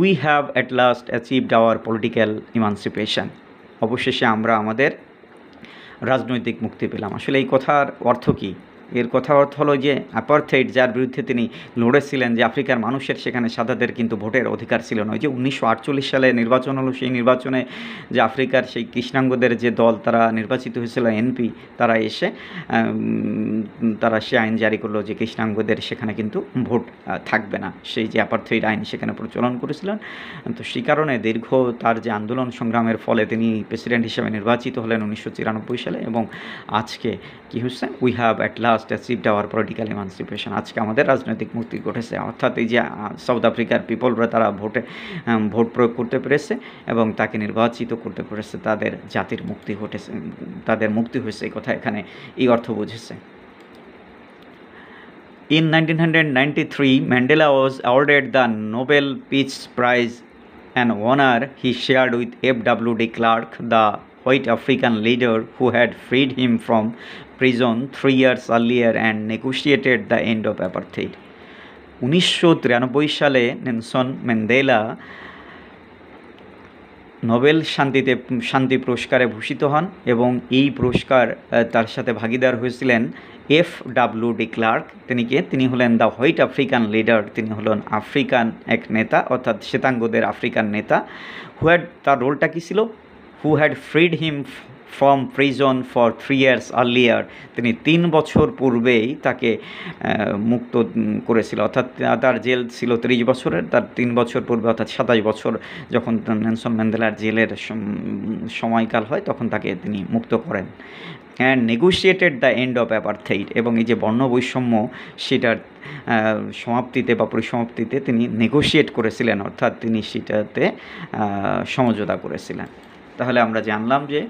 S1: We have at last achieved hour political emancipation, অবশেষে আমরা আমাদের রাজনৈতিক মুক্তি পেলাম। আসলে এই কথার অর্থ কী? এর কথার অর্থ হলো যে অ্যাপারথাইড, যার বিরুদ্ধে তিনি লড়েছিলেন, যে আফ্রিকার মানুষের সেখানে সাদাদের কিন্তু ভোটের অধিকার ছিল না। ওই যে 1948 সালে নির্বাচন হলো, সেই নির্বাচনে যে আফ্রিকার সেই কৃষ্ণাঙ্গদের যে দল, তারা নির্বাচিত হয়েছিল এনপি, তারা এসে তারা সে আইন জারি করলো যে কৃষ্ণাঙ্গদের সেখানে কিন্তু ভোট থাকবে না। সেই যে অ্যাপারথাইড আইন সেখানে প্রচলন করেছিলেন। তো সেই কারণে দীর্ঘ তার যে আন্দোলন সংগ্রামের ফলে তিনি প্রেসিডেন্ট হিসেবে নির্বাচিত হলেন 1994 সালে। এবং আজকে কী হচ্ছে? We have at last achieved hour political emancipation, আজকে আমাদের রাজনৈতিক মুক্তি ঘটেছে। অর্থাৎ এই যে সাউথ আফ্রিকার পিপলরা, তারা ভোট প্রয়োগ করতে পেরেছে এবং তাকে নির্বাচিত করতে পেরেছে, তাদের জাতির মুক্তি ঘটেছে, তাদের মুক্তি হয়েছে, এই কথা এখানে এই অর্থ বুঝেছে। In 1993, Mandela was awarded the Nobel Peace Prize, an honor he shared with F.W. de Klerk, the white African leader who had freed him from prison 3 years earlier and negotiated the end of apartheid. 1993 সালে Nelson Mandela Nobel শান্তি পুরস্কারে ভূষিত হন এবং এই পুরস্কার তার সাথে ভাগিদার হয়েছিলেন F.W. de Klerk। তিনি হলেন দ্য হোয়াইট আফ্রিকান লিডার, তিনি হলেন আফ্রিকান এক নেতা, অর্থাৎ শ্বেতাঙ্গদের আফ্রিকান নেতা। তার রোলটা কী ছিল? Who had ফ্রিড him from prison for 3 years earlier, তিনি 3 বছর পূর্বেই তাকে মুক্ত করেছিল। অর্থাৎ তার জেল ছিল 30 বছরের, তার 3 বছর পূর্বে অর্থাৎ 27 বছর যখন নেলসন ম্যান্ডেলার জেলের সময়কাল হয়, তখন তাকে তিনি মুক্ত করেন। And negotiated the end of apartheid, এবং এই যে বর্ণ বৈষম্য সেটার সমাপ্তিতে বা পরিসমাপ্তিতে তিনি নেগোশিয়েট করেছিলেন, অর্থাৎ তিনি সেটাতে সমঝোতা করেছিলেন। তাহলে আমরা জানলাম যে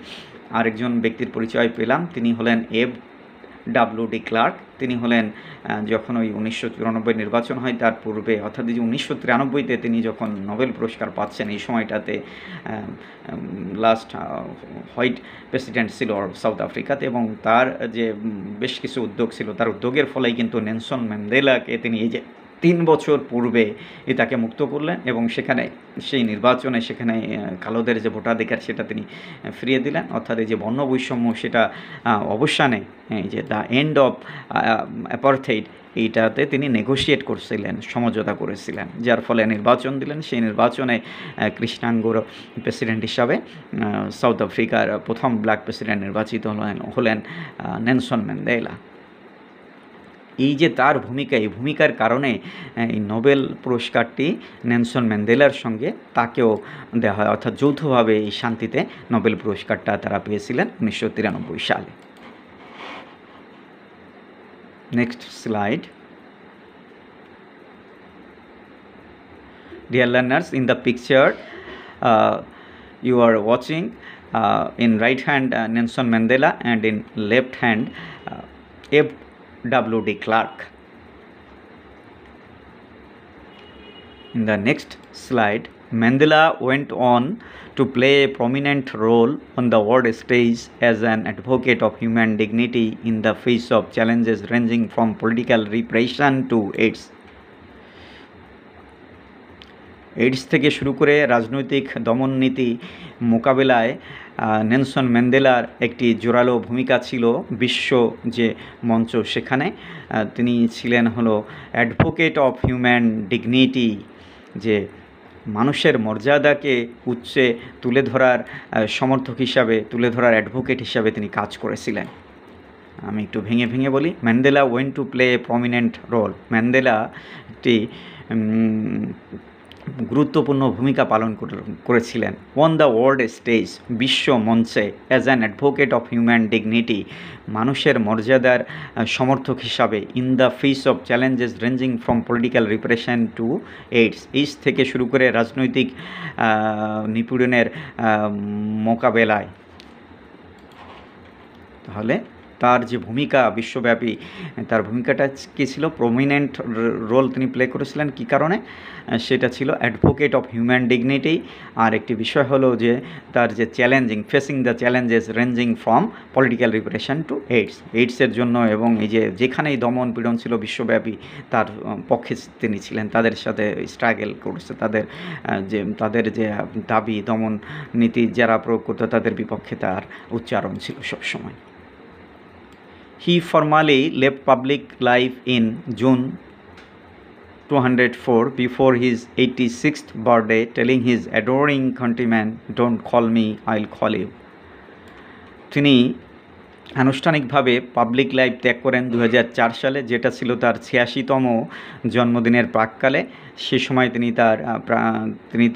S1: আরেকজন ব্যক্তির পরিচয় পেলাম, তিনি হলেন F.W. de Klerk। তিনি হলেন যখন ওই 1994 নির্বাচন হয় তার পূর্বে, অর্থাৎ এই যে 1993-তে তিনি যখন নোবেল পুরস্কার পাচ্ছেন, এই সময়টাতে লাস্ট হোয়াইট প্রেসিডেন্ট ছিল সাউথ আফ্রিকাতে, এবং তার যে বেশ কিছু উদ্যোগ ছিল, তার উদ্যোগের ফলেই কিন্তু নেলসন ম্যান্ডেলাকে তিনি এই যে 3 বছর পূর্বে তাকে মুক্ত করলেন এবং সেখানে সেই নির্বাচনে সেখানে কালোদের যে ভোটাধিকার সেটা তিনি ফিরিয়ে দিলেন। অর্থাৎ এই যে বর্ণ বৈষম্য সেটা অবসানে, এই যে দ্য এন্ড অফ অ্যাপারথাইড, এইটাতে তিনি নেগোশিয়েট করছিলেন, সমঝোতা করেছিলেন, যার ফলে নির্বাচন দিলেন। সেই নির্বাচনে কৃষ্ণাঙ্গর প্রেসিডেন্ট হিসাবে সাউথ আফ্রিকার প্রথম ব্ল্যাক প্রেসিডেন্ট নির্বাচিত হলেন নেলসন ম্যান্ডেলা। এই যে তার ভূমিকা, এই ভূমিকার কারণে এই নোবেল পুরস্কারটি নেলসন ম্যান্ডেলার সঙ্গে তাকেও দেওয়া হয়, অর্থাৎ যৌথভাবে এই শান্তিতে নোবেল পুরস্কারটা তারা পেয়েছিলেন 1993 সালে। Next slide. Dear learners, in the picture you are watching, in right hand Nelson Mandela and in left hand F.W. de Klerk. In the next slide, Mandela went on to play a prominent role on the world stage as an advocate of human dignity in the face of challenges ranging from political repression to AIDS. AIDS থেকে শুরু করে রাজনৈতিক দমননীতি মোকাবেলায় Nelson ম্যান্ডেলার একটি জোরালো ভূমিকা ছিল। বিশ্ব যে মঞ্চ, সেখানে তিনি ছিলেন হলো অ্যাডভোকেট অফ হিউম্যান ডিগনিটি, যে মানুষের মর্যাদাকে উচ্চে তুলে ধরার সমর্থক হিসাবে, তুলে ধরার অ্যাডভোকেট হিসাবে তিনি কাজ করেছিলেন। আমি একটু ভেঙে ভেঙে বলি। Mandela went to play a prominent role. Mandela একটি গুরুত্বপূর্ণ ভূমিকা পালন করেছিলেন অন দ্য ওয়ার্ল্ড স্টেজ, বিশ্ব মঞ্চে, as an advocate of human dignity, মানুষের মর্যাদার সমর্থক হিসাবে, in the face of challenges ranging from political repression to AIDS, AIDS থেকে শুরু করে রাজনৈতিক নিপীড়নের মোকাবেলায়। তাহলে তার যে ভূমিকা বিশ্বব্যাপী, তার ভূমিকাটা কী ছিল? প্রমিনেন্ট রোল তিনি প্লে করেছিলেন। কী কারণে? সেটা ছিল অ্যাডভোকেট অফ হিউম্যান ডিগনিটি। আর একটি বিষয় হলো যে তার যে challenging, facing the challenges ranging from political repression to AIDS, এইডসের জন্য, এবং এই যে যেখানেই দমন পীড়ন ছিল বিশ্বব্যাপী, তার পক্ষে তিনি ছিলেন, তাদের সাথে স্ট্রাগল করেছে, তাদের যে দাবি, দমন নীতি যারা প্রয়োগ করতো তাদের বিপক্ষে তার উচ্চারণ ছিল সবসময়। He formally left public life in June 204 before his 86th birthday, telling his adoring countrymen, "Don't call me, I'll call you." তিনি আনুষ্ঠানিকভাবে পাবলিক লাইফ ত্যাগ করেন 2004 সালে, যেটা ছিল তার 86তম জন্মদিনের প্রাককালে। সে সময় তিনি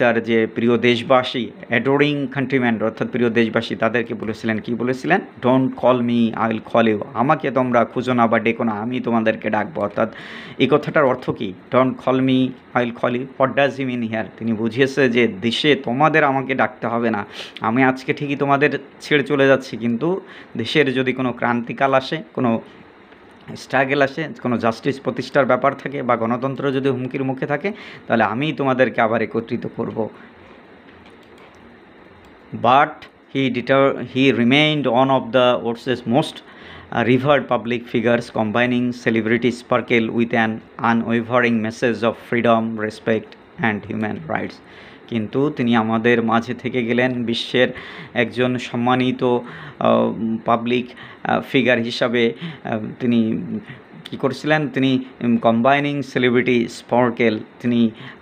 S1: তার যে প্রিয় দেশবাসী, অ্যাডোরিং কান্ট্রিম্যান, অর্থাৎ প্রিয় দেশবাসী, তাদেরকে বলেছিলেন, কি বলেছিলেন? Don't call me, I will call you. আমাকে তোমরা খুঁজো না বা ডেকো না, আমি তোমাদেরকে ডাকবো। অর্থাৎ এই কথাটার অর্থ কী? Don't call me, I will call you. What does he mean here? তিনি বুঝিয়েছে যে দেশে তোমাদের আমাকে ডাকতে হবে না, আমি আজকে ঠিকই তোমাদের ছেড়ে চলে যাচ্ছি, কিন্তু দেশের যদি কোনো ক্রান্তিকাল আসে, কোনো স্ট্রাগল আসে, কোনো জাস্টিস প্রতিষ্ঠার ব্যাপার থাকে বা গণতন্ত্র যদি হুমকির মুখে থাকে, তাহলে আমি তোমাদেরকে আবার একত্রিত করব। But he remained one of the world's most revered public figures, combining celebrity sparkle with an unwavering message of freedom, respect and human rights. কিন্তু তিনি আমাদের মাঝে থেকে গেলেন বিশ্বের একজন সম্মানিত পাবলিক ফিগার হিসাবে। তিনি কী করেছিলেন? তিনি কম্বাইনিং সেলিব্রিটি স্পার্কেল, তিনি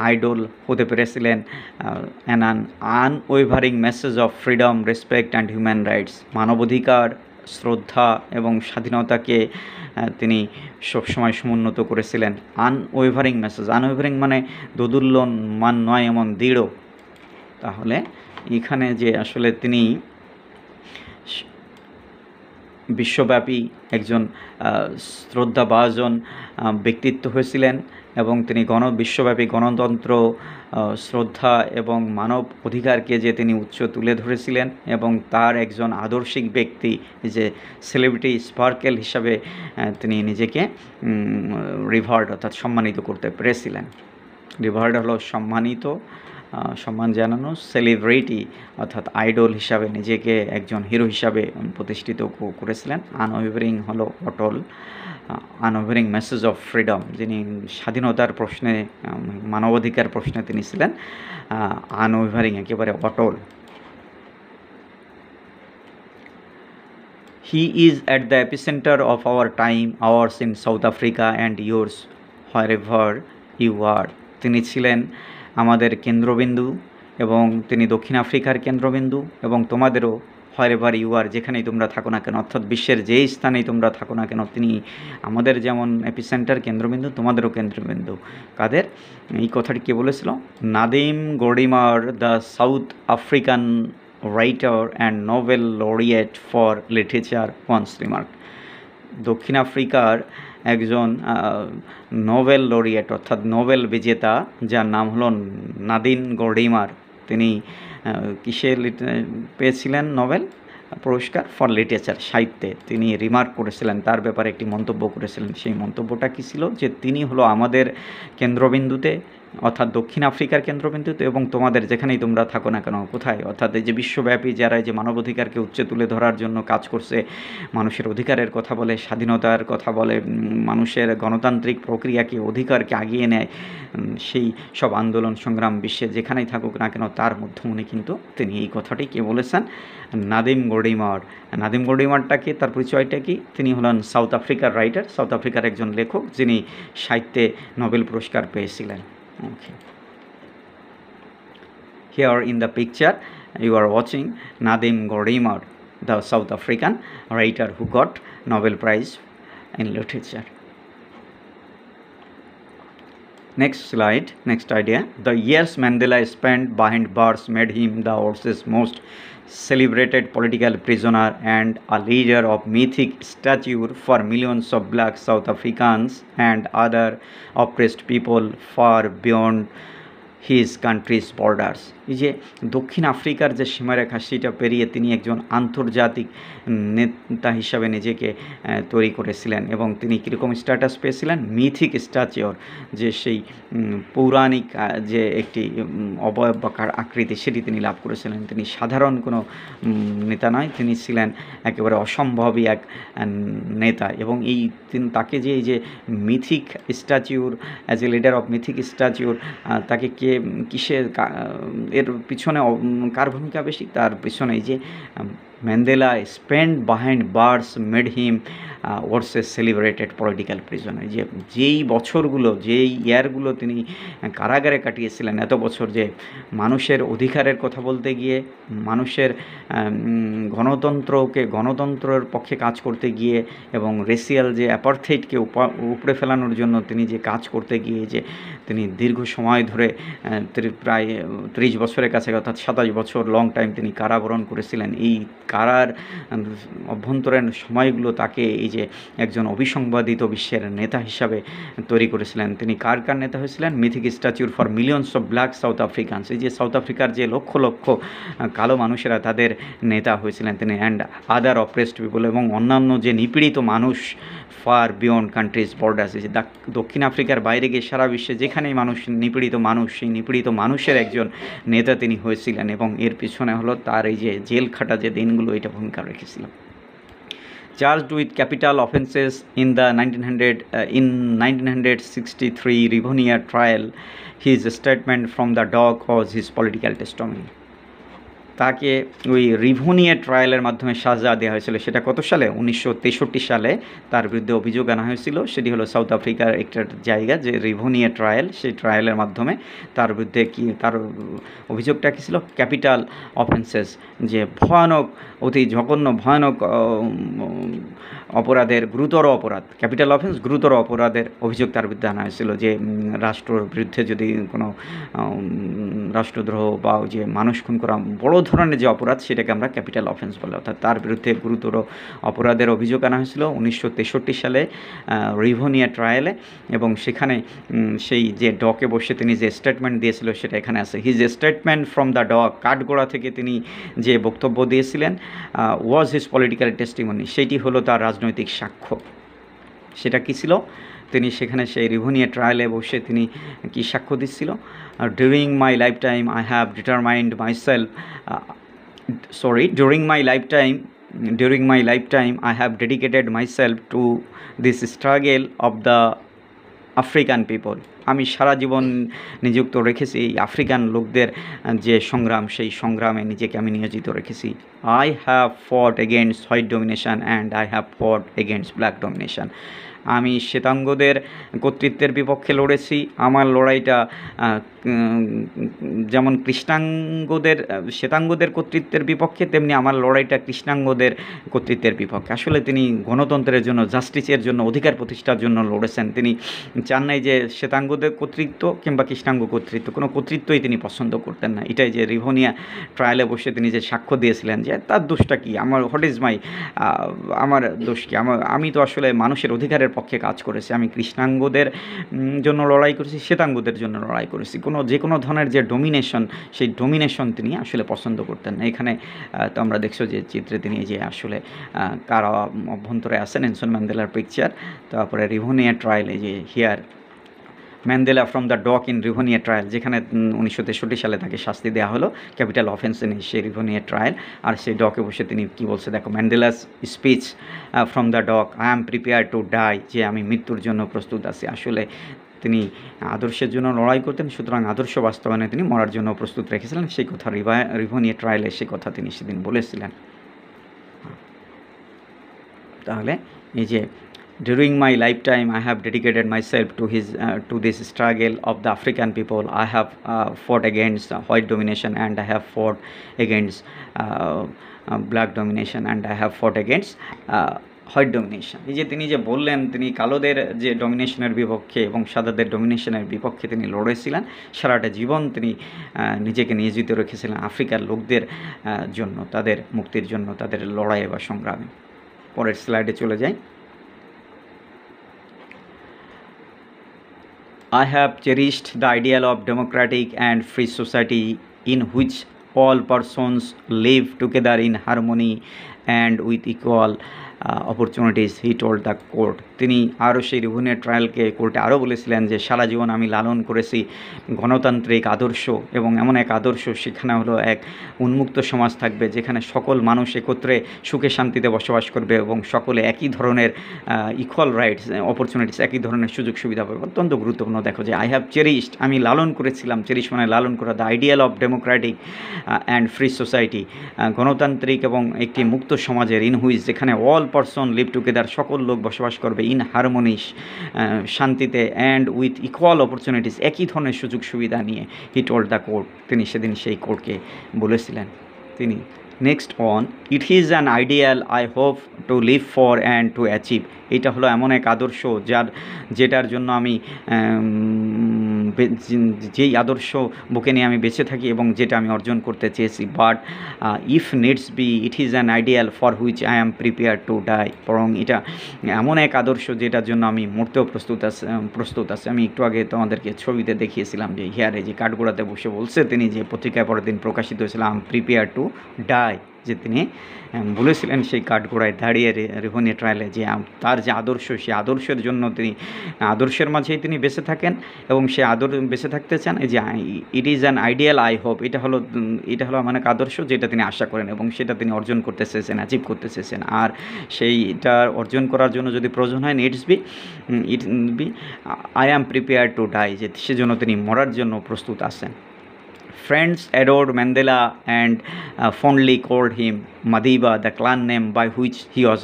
S1: আইডল হতে পেরেছিলেন। An unwavering message of freedom, respect and human rights, মানবাধিকার, শ্রদ্ধা এবং স্বাধীনতাকে তিনি সবসময় সমুন্নত করেছিলেন। আনওয়েভারিং মেসেজ, আনওয়েভারিং মানে দোদুল্যমান নয়, এমন দৃঢ়। তাহলে এখানে যে আসলে তিনি বিশ্বব্যাপী একজন শ্রদ্ধাভাজন ব্যক্তিত্ব হয়েছিলেন, এবং তিনি বিশ্বব্যাপী গণতন্ত্র, শ্রদ্ধা এবং মানব অধিকারকে যে তিনি উচ্চ তুলে ধরেছিলেন, এবং তার একজন আদর্শিক ব্যক্তি, যে সেলিব্রিটি স্পার্কেল হিসাবে তিনি নিজেকে রিভার্ড অর্থাৎ সম্মানিত করতে পেরেছিলেন। রিভার্ড হলো সম্মানিত, সম্মান জানানো, সেলিব্রিটি অর্থাৎ আইডল হিসাবে নিজেকে একজন হিরো হিসাবে প্রতিষ্ঠিত করেছিলেন। আনওয়েভারিং হলো অটল, আনওয়েভারিং মেসেজ অফ ফ্রিডম, যিনি স্বাধীনতার প্রশ্নে, মানবাধিকার প্রশ্নে তিনি ছিলেন আনওয়েভারিং, একেবারে অটল। He is at the epicenter of our time, ours in South Africa and yours wherever you are. তিনি ছিলেন আমাদের কেন্দ্রবিন্দু, এবং তিনি দক্ষিণ আফ্রিকার কেন্দ্রবিন্দু, এবং তোমাদেরও wherever you are, যেখানেই তোমরা থাকো না কেন, অর্থাৎ বিশ্বের যেই স্থানেই তোমরা থাকো না কেন, তিনি আমাদের যেমন এপিসেন্টার, কেন্দ্রবিন্দু, তোমাদেরও কেন্দ্রবিন্দু। কাদের? এই কথাটি কে বলেছিল? Nadine Gordimer, the South African writer and Nobel laureate for literature, once remark. দক্ষিণ আফ্রিকার একজন নোবেল লরিয়েট অর্থাৎ নোবেল বিজেতা, যার নাম হলো নাদিম গর্ডিমার। তিনি কিসে পেয়েছিলেন নোবেল পুরস্কার? ফর লিটারেচার, সাহিত্যে। তিনি রিমার্ক করেছিলেন, তার ব্যাপারে একটি মন্তব্য করেছিলেন। সেই মন্তব্যটা কী ছিল? যে তিনি হলো আমাদের কেন্দ্রবিন্দুতে, অর্থাৎ দক্ষিণ আফ্রিকার কেন্দ্রবিন্দুতে, এবং তোমাদের যেখানেই তোমরা থাকো না কেন, কোথায়, অর্থাৎ এই যে বিশ্বব্যাপী যারা এই যে মানবাধিকারকে উচ্চে তুলে ধরার জন্য কাজ করছে, মানুষের অধিকারের কথা বলে, স্বাধীনতার কথা বলে, মানুষের গণতান্ত্রিক প্রক্রিয়াকে, অধিকারকে আগিয়ে নেয়, সেই সব আন্দোলন সংগ্রাম বিশ্বে যেখানেই থাকুক না কেন, তার মধ্যমণি কিন্তু তিনি এই কথাটি কে বলেছেন? নাদিম গর্ডিমার। নাদিম গর্ডিমারটাকে, তার পরিচয়টা কি? তিনি হলেন সাউথ আফ্রিকার রাইটার, সাউথ আফ্রিকার একজন লেখক, যিনি সাহিত্যে নোবেল পুরস্কার পেয়েছিলেন। Okay. Here in the picture you are watching Nadim Gordimar, the South African writer who got Nobel Prize in Literature. Next slide, next idea. The years Mandela spent behind bars made him the world's most celebrated political prisoner and a leader of mythic stature for millions of black South Africans and other oppressed people far beyond his country's borders. এই যে দক্ষিণ আফ্রিকার যে সীমারেখা, সেটা পেরিয়ে তিনি একজন আন্তর্জাতিক নেতা হিসাবে নিজেকে তৈরি করেছিলেন, এবং তিনি কীরকম স্ট্যাটাস পেয়েছিলেন? মিথিক স্ট্যাচিওর, যে সেই পৌরাণিক যে একটি অবয়বাকার আকৃতি, সেটি তিনি লাভ করেছিলেন। তিনি সাধারণ কোনো নেতা নয়, তিনি ছিলেন একেবারে অসম্ভবই এক নেতা। এবং এই তাকে যে এই যে mythic stature, as a leader of mythic stature, তাকে কে কিসের এর পিছনে কার ভূমিকা বেশি? তার পিছনে এই যে Mandela spend behind bars made him world's a celebrated political prisoner. যেই বছরগুলো, যেই ইয়ারগুলো তিনি কারাগারে কাটিয়েছিলেন, এত বছর, যে মানুষের অধিকারের কথা বলতে গিয়ে, মানুষের গণতন্ত্রের পক্ষে কাজ করতে গিয়ে, এবং রেসিয়াল যে অ্যাপারথেইডকে উপড়ে ফেলানোর জন্য তিনি যে কাজ করতে গিয়ে, যে তিনি দীর্ঘ সময় ধরে প্রায় 30 বছরের কাছে, অর্থাৎ 27 বছর লং টাইম তিনি কারাবরণ করেছিলেন। এই কারার অভ্যন্তরীণ সময়গুলো তাকে এই যে একজন অবিসংবাদিত বিশ্বের নেতা হিসাবে তৈরি করেছিলেন। তিনি কার নেতা হয়েছিলেন? Mythic stature for millions of black South Africans. এই যে সাউথ আফ্রিকার যে লক্ষ লক্ষ কালো মানুষেরা, তাদের নেতা হয়েছিলেন তিনি। অ্যান্ড আদার অপ্রেসড পিপল, এবং অন্যান্য যে নিপীড়িত মানুষ, ফার বিয়ন্ড কান্ট্রিজ বর্ডার্স। যে দক্ষিণ আফ্রিকার বাইরে গিয়ে সারা বিশ্বে যেখানেই মানুষ, নিপীড়িত মানুষ, সেই নিপীড়িত মানুষের একজন নেতা তিনি হয়েছিলেন। এবং এর পিছনে হলো তার এই যে জেল খাটা যে দিনগুলো, এটা ভূমিকা রেখেছিল। Charged with capital offences in the 1963 Rivonia trial, his statement from the dock was his political testimony. তাকে ওই রিভোনিয়া ট্রায়ালের মাধ্যমে সাজা দেওয়া হয়েছিল। সেটা কত সালে? 1963 সালে তার বিরুদ্ধে অভিযোগ আনা হয়েছিল। সেটি হলো সাউথ আফ্রিকার একটা জায়গা, যে রিভোনিয়া ট্রায়াল। সেই ট্রায়ালের মাধ্যমে তার বিরুদ্ধে তার অভিযোগটা কী ছিল? ক্যাপিটাল অফেন্সেস, যে ভয়ানক, অতি জঘন্য, ভয়ানক অপরাধের, গুরুতর অপরাধ, ক্যাপিটাল অফেন্স, গুরুতর অপরাধের অভিযোগ তার বিরুদ্ধে আনা হয়েছিল। যে রাষ্ট্রের বিরুদ্ধে যদি কোনো রাষ্ট্রদ্রোহ বা যে মানুষ খুন করা, বড় ধরনের যে অপরাধ, সেটাকে আমরা ক্যাপিটাল অফেন্স বলে। অর্থাৎ তার বিরুদ্ধে গুরুতর অপরাধের অভিযোগ আনা হয়েছিল 1963 সালে রিভোনিয়া ট্রায়ালে। এবং সেখানে সেই যে ডকে বসে তিনি যে স্টেটমেন্ট দিয়েছিল, সেটা এখানে আছে। His statement from the dock, কাঠগোড়া থেকে তিনি যে বক্তব্য দিয়েছিলেন, ওয়াজ হিজ পলিটিক্যাল টেস্টিমনি, সেটি হলো তার রাজনৈতিক সাক্ষ্য। সেটা কী ছিল? তিনি সেখানে সেই রিভোনিয়া ট্রায়ালে বসে তিনি কি সাক্ষ্য দিচ্ছিল? During my life time I have determined myself during my lifetime I have dedicated myself to this struggle of the African people. আমি সারা জীবন নিযুক্ত রেখেছি এই আফ্রিকান লোকদের যে সংগ্রাম, সেই সংগ্রামে নিজেকে আমি নিয়োজিত রেখেছি। আই হ্যাভ ফট against white domination and I have ফট এগেনস্ট ব্ল্যাক ডমিনেশন। আমি শ্বেতাঙ্গদের কর্তৃত্বের বিপক্ষে লড়েছি। আমার লড়াইটা যেমন শ্বেতাঙ্গদের কর্তৃত্বের বিপক্ষে, তেমনি আমার লড়াইটা কৃষ্ণাঙ্গদের কর্তৃত্বের বিপক্ষে। আসলে তিনি গণতন্ত্রের জন্য, জাস্টিসের জন্য, অধিকার প্রতিষ্ঠার জন্য লড়েছেন। তিনি চান নাই যে শ্বেতাঙ্গদের কর্তৃত্ব কিংবা কৃষ্ণাঙ্গ কর্তৃত্ব, কোনো কর্তৃত্বই তিনি পছন্দ করতেন না। এটাই যে রিভোনিয়া ট্রায়ালে বসে তিনি যে সাক্ষ্য দিয়েছিলেন, যে তার দোষটা কী, আমার হোয়াট ইজ মাই, আমার দোষ কী, আমি তো আসলে মানুষের অধিকারের পক্ষে কাজ করেছে, আমি কৃষ্ণাঙ্গদের জন্য লড়াই করেছি, শ্বেতাঙ্গদের জন্য লড়াই করেছি। যে কোনো ধরনের যে ডোমিনেশন, সেই ডোমিনেশন তিনি আসলে পছন্দ করতেন না। এখানে তো আমরা দেখছো যে চিত্রে তিনি যে আসলে কারা অভ্যন্তরে আছেন, নেলসন ম্যান্ডেলার পিকচার। তারপরে রিভোনিয়া ট্রায়াল, এই যে here Mandela from the dock in Rivonia trial, যেখানে 1963 সালে তাকে শাস্তি দেওয়া হলো ক্যাপিটাল অফেন্স নিয়ে, সেই রিভোনিয়া ট্রায়াল। আর সেই ডকে বসে তিনি কী বলছে দেখো, Mandela's speech from the dock, I am prepare to die, যে আমি মৃত্যুর জন্য প্রস্তুত আছি। আসলে তিনি আদর্শের জন্য লড়াই করতেন, সুতরাং আদর্শ বাস্তবায়নে তিনি মরার জন্য প্রস্তুত রেখেছিলেন। সেই কথা রিভোনিয়া ট্রায়ালে সেই কথা তিনি সেদিন বলেছিলেন। তাহলে এই যে during my lifetime I have dedicated myself to this struggle of the African people. I have fought against white domination, and I have fought against black domination, and I have fought against white domination. এই যে তিনি যে বললেন, তিনি কালোদের যে ডমিনেশনের বিপক্ষে এবং সাদাদের ডমিনেশনের বিপক্ষে তিনি লড়েছিলেন। সারাটা জীবন তিনি নিজেকে নিয়োজিত রেখেছিলেন আফ্রিকার লোকদের জন্য, তাদের মুক্তির জন্য, তাদের লড়াই বা সংগ্রামে। পরের স্লাইডে চলে যাই। I have cherished the ideal of democratic and free society in which all persons live together in harmony and with equal opportunities, he told the court. তিনি আরও সেই রিভোনিয়া ট্রায়ালকে কোর্টে আরও বলেছিলেন যে সারা জীবন আমি লালন করেছি গণতান্ত্রিক আদর্শ, এবং এমন এক আদর্শ সেখানে হলো এক উন্মুক্ত সমাজ থাকবে যেখানে সকল মানুষ একত্রে সুখে শান্তিতে বসবাস করবে এবং সকলে একই ধরনের ইকুয়াল রাইটস অপরচুনিটিস, একই ধরনের সুযোগ সুবিধা পাবে। অত্যন্ত গুরুত্বপূর্ণ। দেখো যে আই হ্যাভ চেরিশড, আমি লালন করেছিলাম, চেরিশ মানে লালন করা, the ideal of Democratic and free society, গণতান্ত্রিক এবং একটি মুক্ত সমাজের, ইন হুইচ, যেখানে অল পারসন লিভ টুগেদার, সকল লোক বসবাস করবে, ইন হারমোনিস, শান্তিতে, অ্যান্ড উইথ ইকুয়াল অপরচুনিটিস, একই ধরনের সুযোগ সুবিধা নিয়ে, হি টোল্ড দ্য কোর্ট, তিনি সেদিন সেই কোর্টকে বলেছিলেন। তিনি next on, it is an ideal I hope to live for and to achieve, এটা হলো এমন এক আদর্শ যেটার জন্য আমি যেই আদর্শ বুকে নিয়ে আমি বেঁচে থাকি এবং যেটা আমি অর্জন করতে চেয়েছি। But if needs be, it is an ideal for which I am prepare to die, বরং এটা এমন এক আদর্শ যেটার জন্য আমি মরতেও প্রস্তুত আছে। আমি একটু আগে তোমাদেরকে ছবিতে দেখিয়েছিলাম যে হিয়ারে যে কাঠগোড়াতে বসে বলছে তিনি, যে পত্রিকায় পরের দিন প্রকাশিত হয়েছিল, I am prepare to die, যে তিনি বলেছিলেন সেই কাঠগোড়ায় দাঁড়িয়ে রিভোনিয়া ট্রায়ালে যে তার যে আদর্শ, সেই আদর্শের জন্য তিনি আদর্শের মাঝেই তিনি বেঁচে থাকেন এবং সে বেঁচে থাকতে চান। এই যে ইট is an ideal I hope, এটা হলো মানে আদর্শ যেটা তিনি আশা করেন এবং সেটা তিনি অর্জন করতে চেয়েছেন, অ্যাচিভ করতে চেয়েছেন। আর সেইটা অর্জন করার জন্য যদি প্রয়োজন হয়, it be I am prepare to die, যে সেজন্য তিনি মরার জন্য প্রস্তুত আছেন। Friends adored Mandela and fondly called him Madiba, the clan name by which he was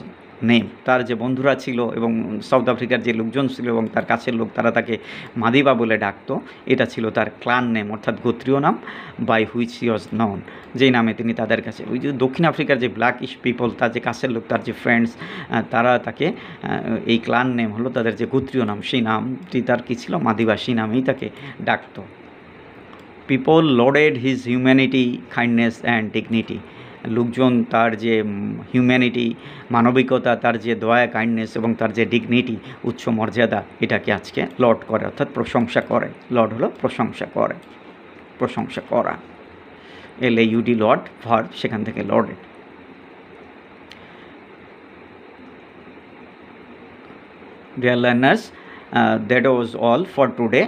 S1: named. তার যে বন্ধুরা ছিল এবং সাউথ আফ্রিকার যে লোকজন ছিল এবং তার কাছের লোক, তারা তাকে মাদিবা বলে ডাকতো। এটা ছিল তার ক্লান নেম, অর্থাৎ গোত্রীয় নাম, বাই হুইচ হি ওয়াজ নন, যেই নামে তিনি তাদের কাছে, ওই যে দক্ষিণ আফ্রিকার যে ব্ল্যাকিশ পিপল, তার যে কাছের লোক, তার যে ফ্রেন্ডস, তারা তাকে এই ক্লান নেম হলো তাদের যে গোত্রীয় নাম, সেই নামটি তার কী ছিল, মাদিবা, সেই নামেই তাকে ডাকতো। People loaded his humanity, kindness and dignity, লোকজন তার যে হিউম্যানিটি, মানবিকতা, তার যে দয়া, কাইন্ডনেস এবং তার যে ডিগনিটি, উচ্চ মর্যাদা, এটাকে আজকে লর্ড করে, অর্থাৎ প্রশংসা করে। লর্ড হলো প্রশংসা করে, প্রশংসা করা, LAUD লর্ড, ভার্ব, সেখান থেকে lauded. Dear learners, that was all for today.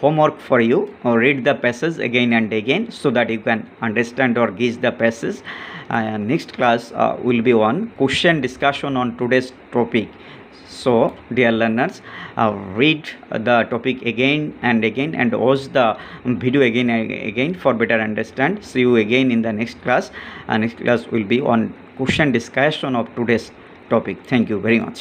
S1: Homework for you, read the passage again and again so that you can understand or gauge the passage. Next class will be on question discussion on today's topic. So dear learners, read the topic again and again and watch the video again and again for better understand. See you again in the next class. Next class will be on question discussion of today's topic. Thank you very much.